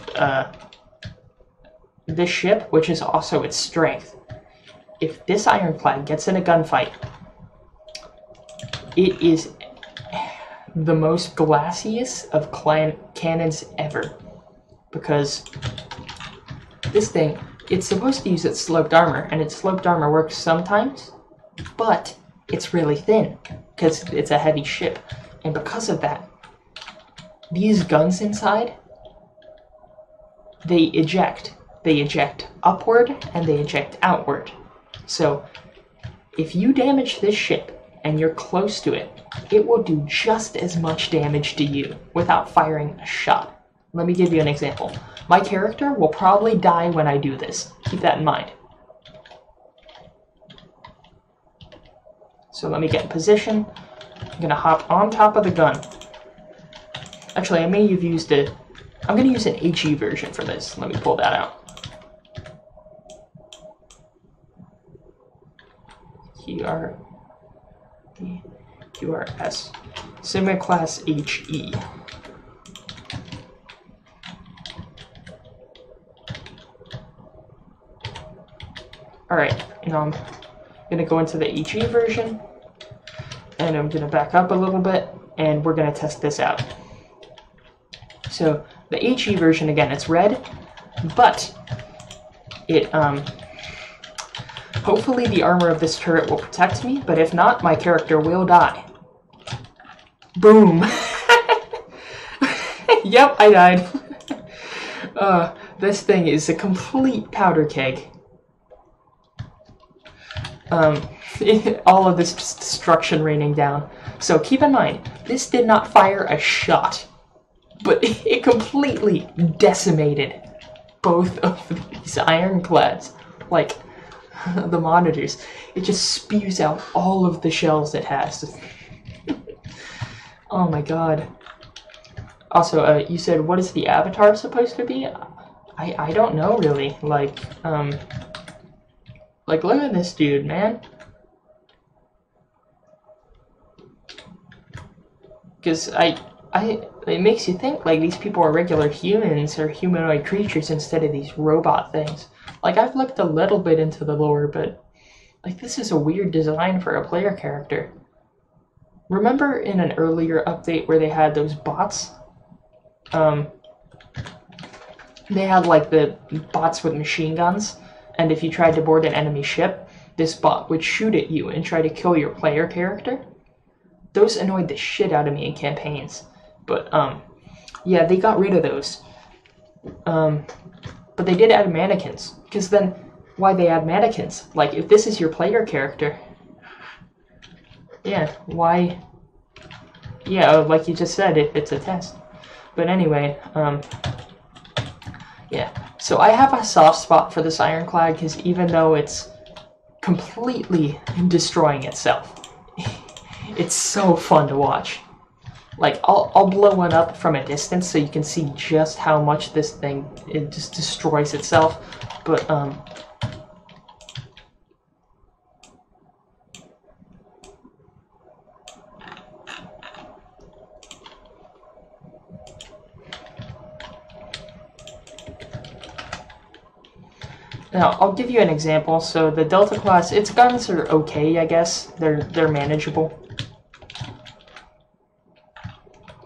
this ship, which is also its strength. If this ironclad gets in a gunfight, it is the most glassiest of cannons ever. Because this thing, it's supposed to use its sloped armor, and its sloped armor works sometimes, but it's really thin, because it's a heavy ship. And because of that, these guns inside, they eject. They eject upward, and they eject outward. So, if you damage this ship, and you're close to it, it will do just as much damage to you without firing a shot. Let me give you an example. My character will probably die when I do this. Keep that in mind. So let me get in position. I'm gonna hop on top of the gun. Actually, I may have used it. I'm gonna use an HE version for this. Let me pull that out. QRS. Sigma class HE. Alright, now I'm going to go into the HE version, and I'm going to back up a little bit, and we're going to test this out. So, the HE version, again, it's red, but it, hopefully the armor of this turret will protect me, but if not, my character will die. Boom! Yep, I died. This thing is a complete powder keg. All of this destruction raining down. So keep in mind, this did not fire a shot, but it completely decimated both of these ironclads. Like, the monitors. It just spews out all of the shells it has. Oh my god. Also, you said, what is the avatar supposed to be? I don't know, really. Like, look at this dude, man. Because it makes you think, like, these people are regular humans or humanoid creatures instead of these robot things. Like, I've looked a little bit into the lore, but, like, this is a weird design for a player character. Remember in an earlier update where they had those bots? They had, like, the bots with machine guns, and if you tried to board an enemy ship, this bot would shoot at you and try to kill your player character. Those annoyed the shit out of me in campaigns. But, yeah, they got rid of those. But they did add mannequins. Because then, why they add mannequins? Like, if this is your player character... Yeah, why... Yeah, like you just said, if it's a test. But anyway, yeah. So I have a soft spot for this ironclad, because even though it's completely destroying itself, it's so fun to watch. Like, I'll blow one up from a distance so you can see just how much this thing, it just destroys itself. But, now, I'll give you an example. So the Delta class, its guns are okay, I guess. They're manageable.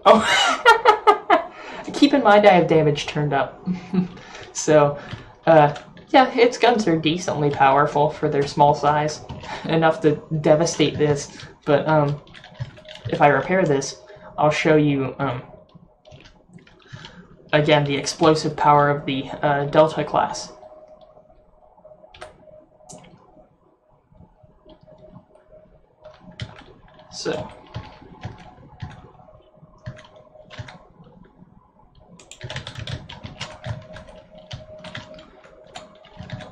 Oh, keep in mind I have damage turned up. So, yeah, its guns are decently powerful for their small size. Enough to devastate this. But, if I repair this, I'll show you, again, the explosive power of the Delta class. So,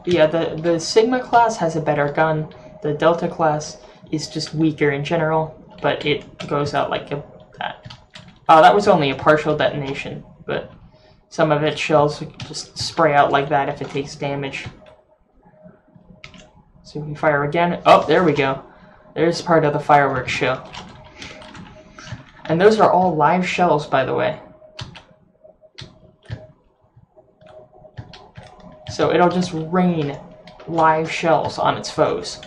yeah, the Sigma class has a better gun. The Delta class is just weaker in general, but it goes out like that. Oh, that was only a partial detonation, but some of its shells just spray out like that if it takes damage. So we fire again. Oh, there we go. There's part of the fireworks show. And those are all live shells, by the way. So it'll just rain live shells on its foes.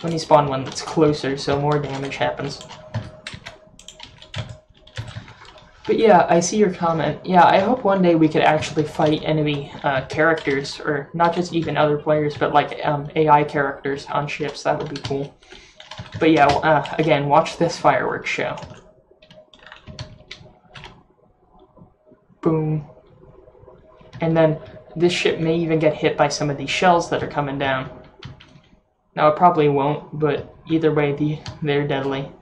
When you spawn one that's closer, so more damage happens. But yeah, I see your comment. Yeah, I hope one day we could actually fight enemy characters, or not just even other players, but like AI characters on ships. That would be cool. But yeah, again, watch this fireworks show. Boom. And then this ship may even get hit by some of these shells that are coming down. Now, it probably won't, but either way, they're deadly.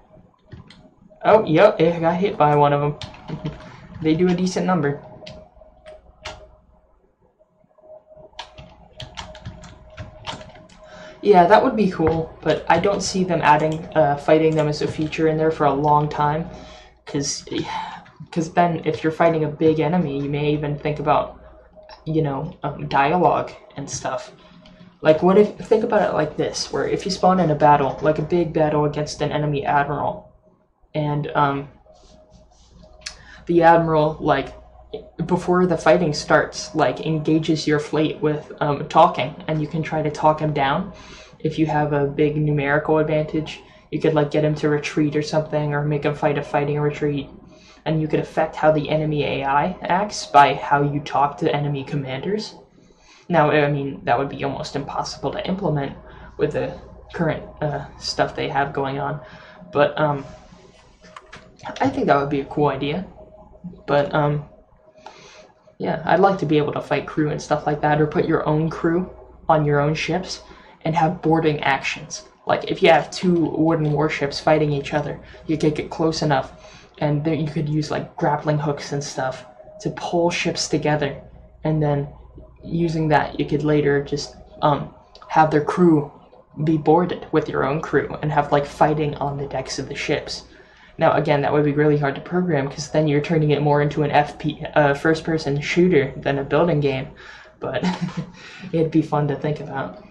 Oh, yep, it got hit by one of them. They do a decent number. Yeah, that would be cool, but I don't see them adding fighting them as a feature in there for a long time. Because then, if you're fighting a big enemy, you may even think about, you know, dialogue and stuff. Like, what if, think about it like this, where if you spawn in a battle, like a big battle against an enemy admiral, and the admiral, like, before the fighting starts, like, engages your fleet with talking, and you can try to talk him down. If you have a big numerical advantage, you could, like, get him to retreat or something, or make him fight a fighting retreat, and you could affect how the enemy AI acts by how you talk to enemy commanders. Now, I mean, that would be almost impossible to implement with the current stuff they have going on, but I think that would be a cool idea. But yeah, I'd like to be able to fight crew and stuff like that, or put your own crew on your own ships and have boarding actions. Like, if you have two wooden warships fighting each other, you could get close enough, and then you could use, like, grappling hooks and stuff to pull ships together, and then using that, you could later just have their crew be boarded with your own crew and have, like, fighting on the decks of the ships. Now, again, that would be really hard to program, because then you're turning it more into an first-person shooter than a building game, but it'd be fun to think about.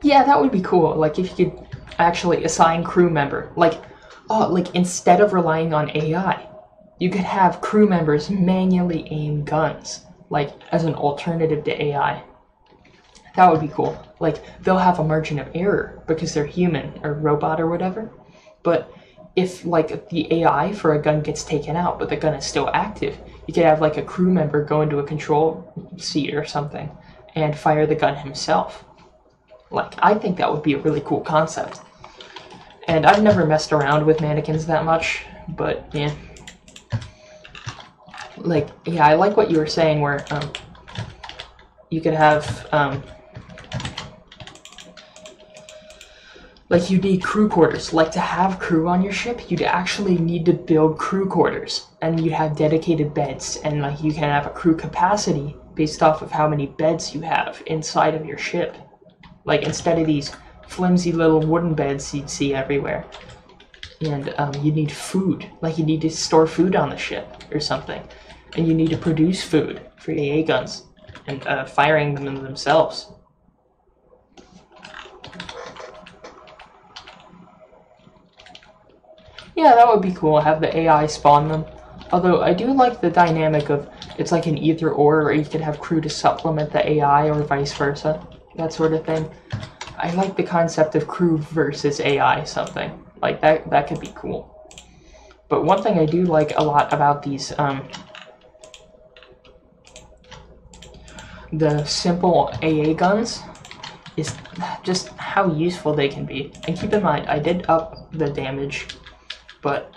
Yeah, that would be cool. Like, if you could actually assign crew member. Like, oh, like, instead of relying on AI, you could have crew members manually aim guns, like, as an alternative to AI. That would be cool. Like, they'll have a margin of error because they're human or robot or whatever. But if, like, the AI for a gun gets taken out, but the gun is still active, you could have, like, a crew member go into a control seat or something and fire the gun himself. Like, I think that would be a really cool concept. And I've never messed around with mannequins that much, but yeah. Like, yeah, I like what you were saying where you could have like, you need crew quarters. Like, to have crew on your ship, you'd actually need to build crew quarters, and you have dedicated beds, and, like, you can have a crew capacity based off of how many beds you have inside of your ship. Like, instead of these flimsy little wooden beds you'd see everywhere. And you need food. Like, you need to store food on the ship or something. And you need to produce food for AA guns and firing them themselves. Yeah, that would be cool, have the AI spawn them. Although, I do like the dynamic of, it's like an either or you could have crew to supplement the AI or vice versa. That sort of thing. I like the concept of crew versus AI something. Like, that could be cool. But one thing I do like a lot about these, the simple AA guns, is just how useful they can be. And keep in mind, I did up the damage, but,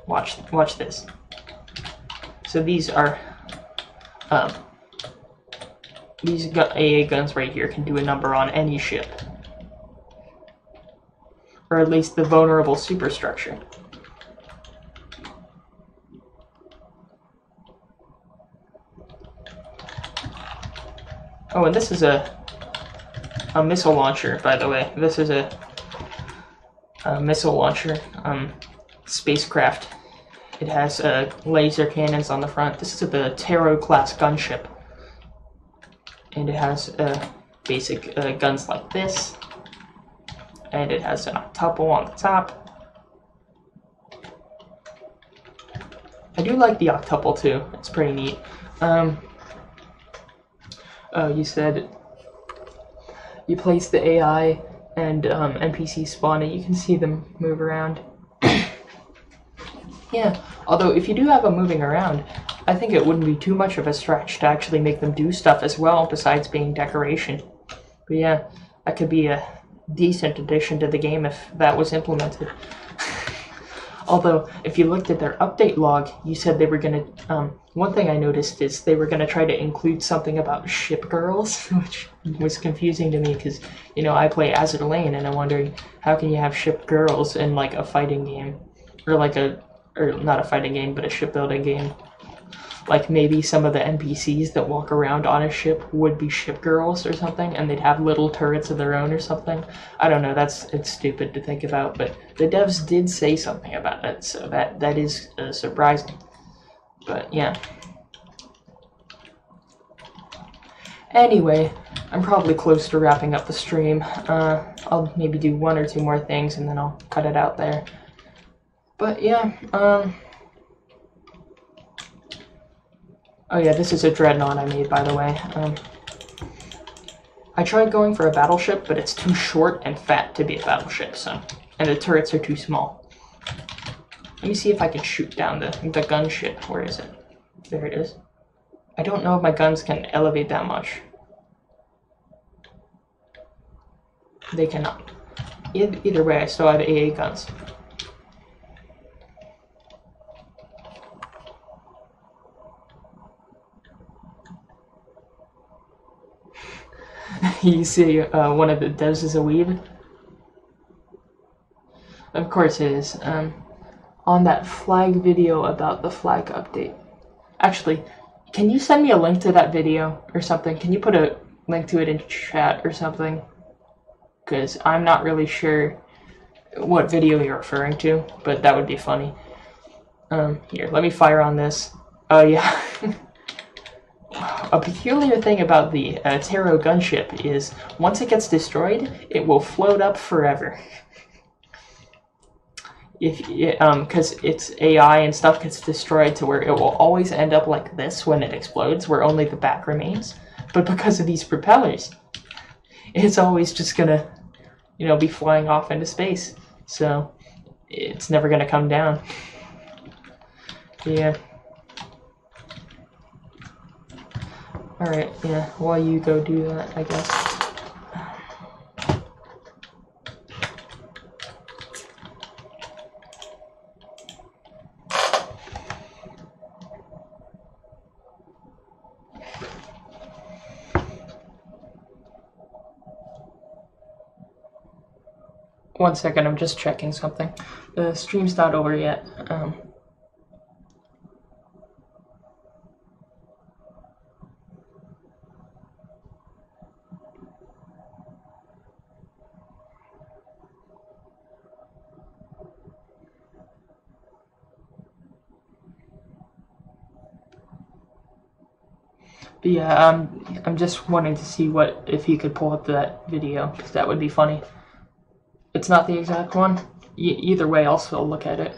watch this. So these are, these AA guns right here can do a number on any ship. Or at least the vulnerable superstructure. Oh, and this is a missile launcher, by the way. This is a missile launcher spacecraft. It has laser cannons on the front. This is the Tarot class gunship. And it has basic guns like this. And it has an octuple on the top. I do like the octuple too. It's pretty neat. Oh, you said you place the AI and NPC spawn it. You can see them move around. Yeah, although if you do have them moving around, I think it wouldn't be too much of a stretch to actually make them do stuff as well, besides being decoration. But yeah, that could be a decent addition to the game if that was implemented. Although, if you looked at their update log, you said they were gonna, one thing I noticed is they were gonna try to include something about shipgirls, which was confusing to me because, you know, I play Azure Lane and I'm wondering, how can you have shipgirls in like a fighting game? Or like or not a fighting game, but a shipbuilding game. Like maybe some of the NPCs that walk around on a ship would be shipgirls or something, and they'd have little turrets of their own or something. I don't know, it's stupid to think about, but the devs did say something about it, so that is surprising. But yeah. Anyway, I'm probably close to wrapping up the stream. I'll maybe do one or two more things and then I'll cut it out there. But yeah, oh yeah, this is a dreadnought I made, by the way. I tried going for a battleship, but it's too short and fat to be a battleship, so... And the turrets are too small. Let me see if I can shoot down the gunship. Where is it? There it is. I don't know if my guns can elevate that much. They cannot. Either way, I still have AA guns. You see, one of the devs is a weeb? Of course it is. On that flag video about the flag update. Actually, can you send me a link to that video or something? Can you put a link to it in chat or something? Because I'm not really sure what video you're referring to, but that would be funny. Here, let me fire on this. Oh yeah. A peculiar thing about the Tarot gunship is, once it gets destroyed, it will float up forever. Because its AI and stuff gets destroyed to where it will always end up like this when it explodes, where only the back remains. But because of these propellers, it's always just gonna, you know, be flying off into space. So, it's never gonna come down. Yeah. Alright, yeah, while you go do that, I guess. 1 second, I'm just checking something. The stream's not over yet. But yeah, I'm just wanting to see if he could pull up that video, because that would be funny. It's not the exact one. Either way, I'll still look at it.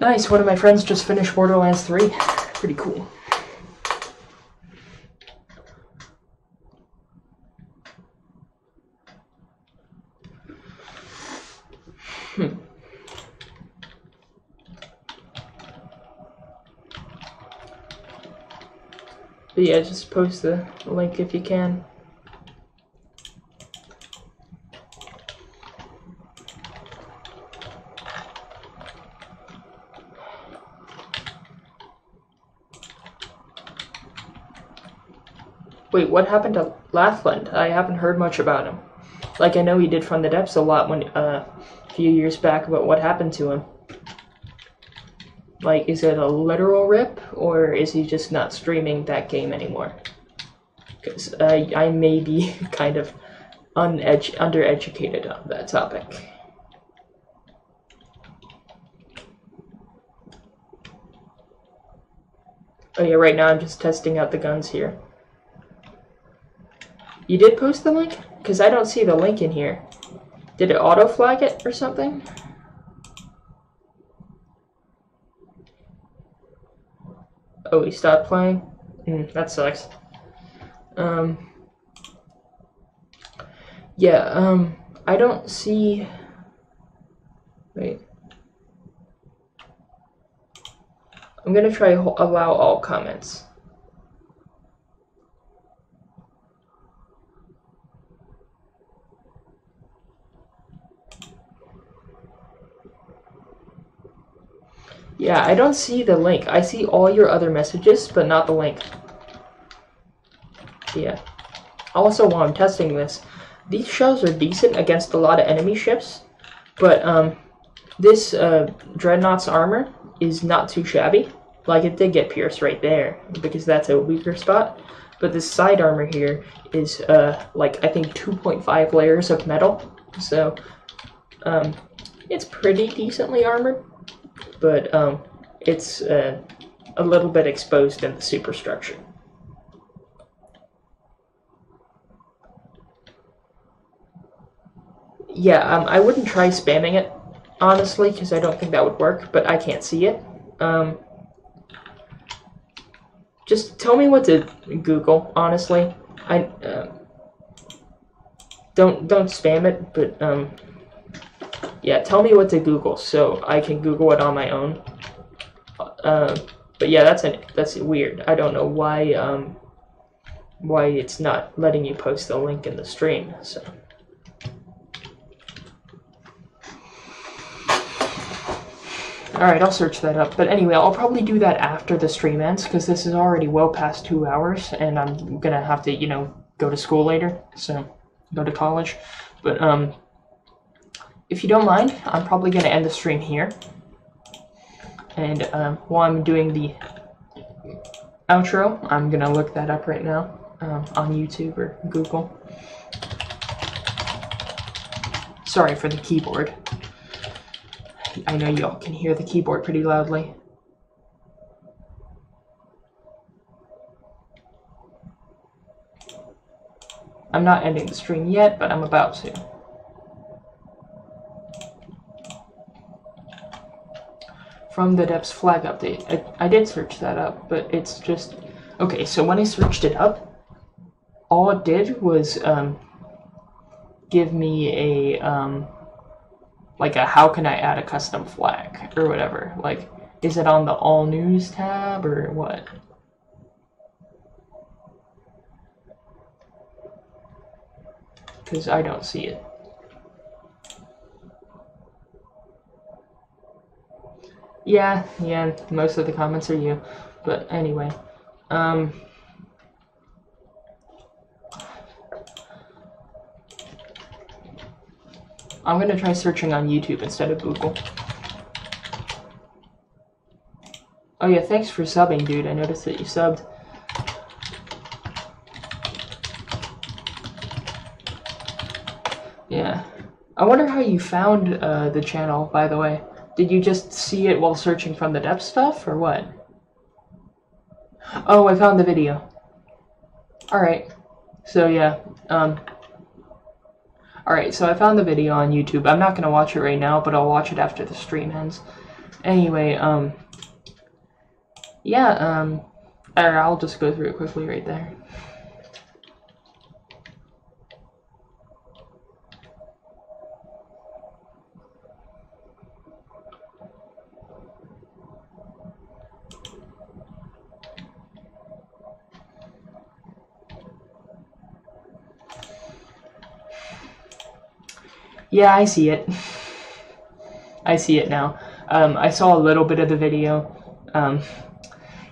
Nice, one of my friends just finished Borderlands 3. Pretty cool. But yeah, just post the link if you can. Wait, what happened to Lathland? I haven't heard much about him. Like, I know he did From the Depths a lot when a few years back, but what happened to him? Like, is it a literal rip, or is he just not streaming that game anymore? Because I may be kind of undereducated on that topic. Oh yeah, right now I'm just testing out the guns here. You did post the link? Because I don't see the link in here. Did it auto-flag it or something? Oh, he stopped playing? That sucks. Yeah, I don't see... Wait. I'm gonna try allow all comments. Yeah, I don't see the link. I see all your other messages, but not the link. Yeah. Also, while I'm testing this, these shells are decent against a lot of enemy ships, but this Dreadnought's armor is not too shabby. Like, it did get pierced right there, because that's a weaker spot. But this side armor here is, like, I think 2.5 layers of metal. So, it's pretty decently armored. But it's a little bit exposed in the superstructure. Yeah, I wouldn't try spamming it, honestly, because I don't think that would work, but I can't see it. Just tell me what to Google, honestly. Don't spam it, but yeah, tell me what to Google so I can Google it on my own. But yeah, that's weird. I don't know why it's not letting you post the link in the stream. So. Alright, I'll search that up. But anyway, I'll probably do that after the stream ends, because this is already well past 2 hours, and I'm gonna have to, you know, go to school later, so go to college. But if you don't mind, I'm probably gonna end the stream here. And while I'm doing the outro, I'm gonna look that up right now on YouTube or Google. Sorry for the keyboard. I know y'all can hear the keyboard pretty loudly. I'm not ending the stream yet, but I'm about to. From the Depths flag update. I did search that up, but it's just... Okay, so when I searched it up, all it did was give me a... like a how can I add a custom flag or whatever. Like, is it on the all news tab or what? Because I don't see it. Yeah, most of the comments are you. But anyway, I'm gonna try searching on YouTube instead of Google. Oh yeah, thanks for subbing, dude. I noticed that you subbed. Yeah. I wonder how you found the channel, by the way. Did you just see it while searching from the depth stuff, or what? Oh, I found the video. Alright. So, yeah. Alright, so I found the video on YouTube. I'm not gonna watch it right now, but I'll watch it after the stream ends. Anyway, yeah, I'll just go through it quickly right there. Yeah, I see it. I see it now. I saw a little bit of the video.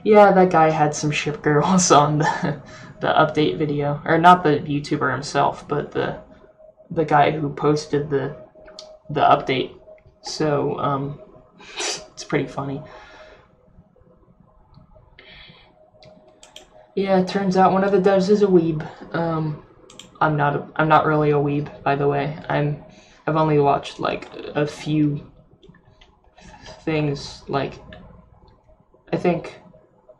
Yeah, that guy had some shipgirls on the update video. Or not the YouTuber himself, but the guy who posted the update. So, it's pretty funny. Yeah, it turns out one of the devs is a weeb. I'm not really a weeb, by the way. I've only watched like a few things. Like, I think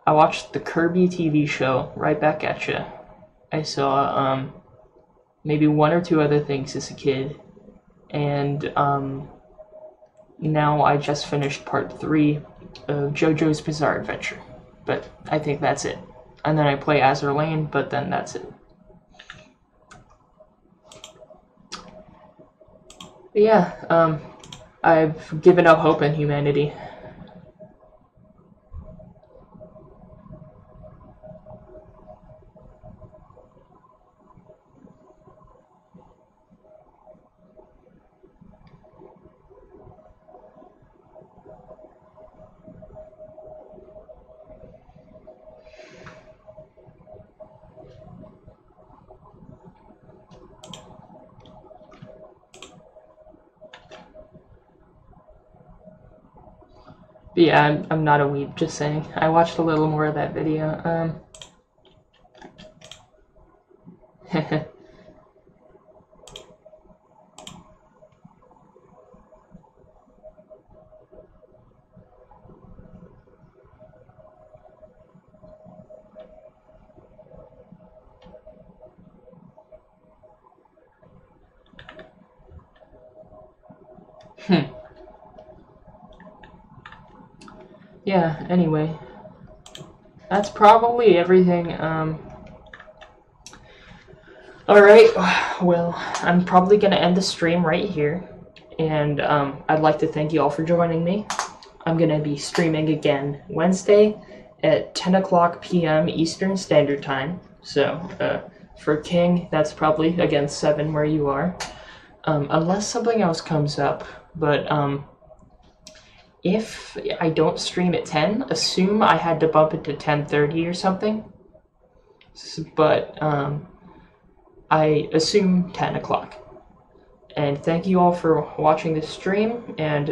I watched the Kirby TV show, Right Back at Ya. I saw maybe one or two other things as a kid, and now I just finished part 3 of JoJo's Bizarre Adventure. But I think that's it. And then I play Azur Lane, but then that's it. But yeah, I've given up hope in humanity. But yeah, I'm not a weeb, just saying. I watched a little more of that video. Yeah, anyway. That's probably everything. Alright, well, I'm probably gonna end the stream right here. And I'd like to thank you all for joining me. I'm gonna be streaming again Wednesday at 10 o'clock p.m. Eastern Standard Time. So, for King, that's probably, again, 7 where you are. Unless something else comes up. But, if I don't stream at 10, assume I had to bump it to 10:30 or something. But, I assume 10 o'clock. And thank you all for watching this stream, and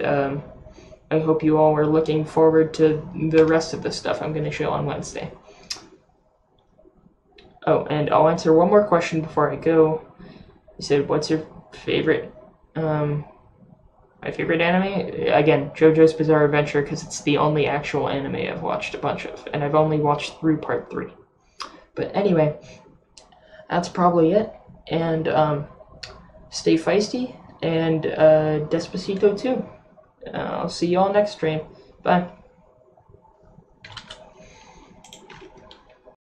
I hope you all are looking forward to the rest of the stuff I'm going to show on Wednesday. Oh, and I'll answer one more question before I go. You said, what's your favorite, my favorite anime? Again, JoJo's Bizarre Adventure, because it's the only actual anime I've watched a bunch of, and I've only watched through part 3. But anyway, that's probably it, and stay feisty, and Despacito too. I'll see you all next stream. Bye.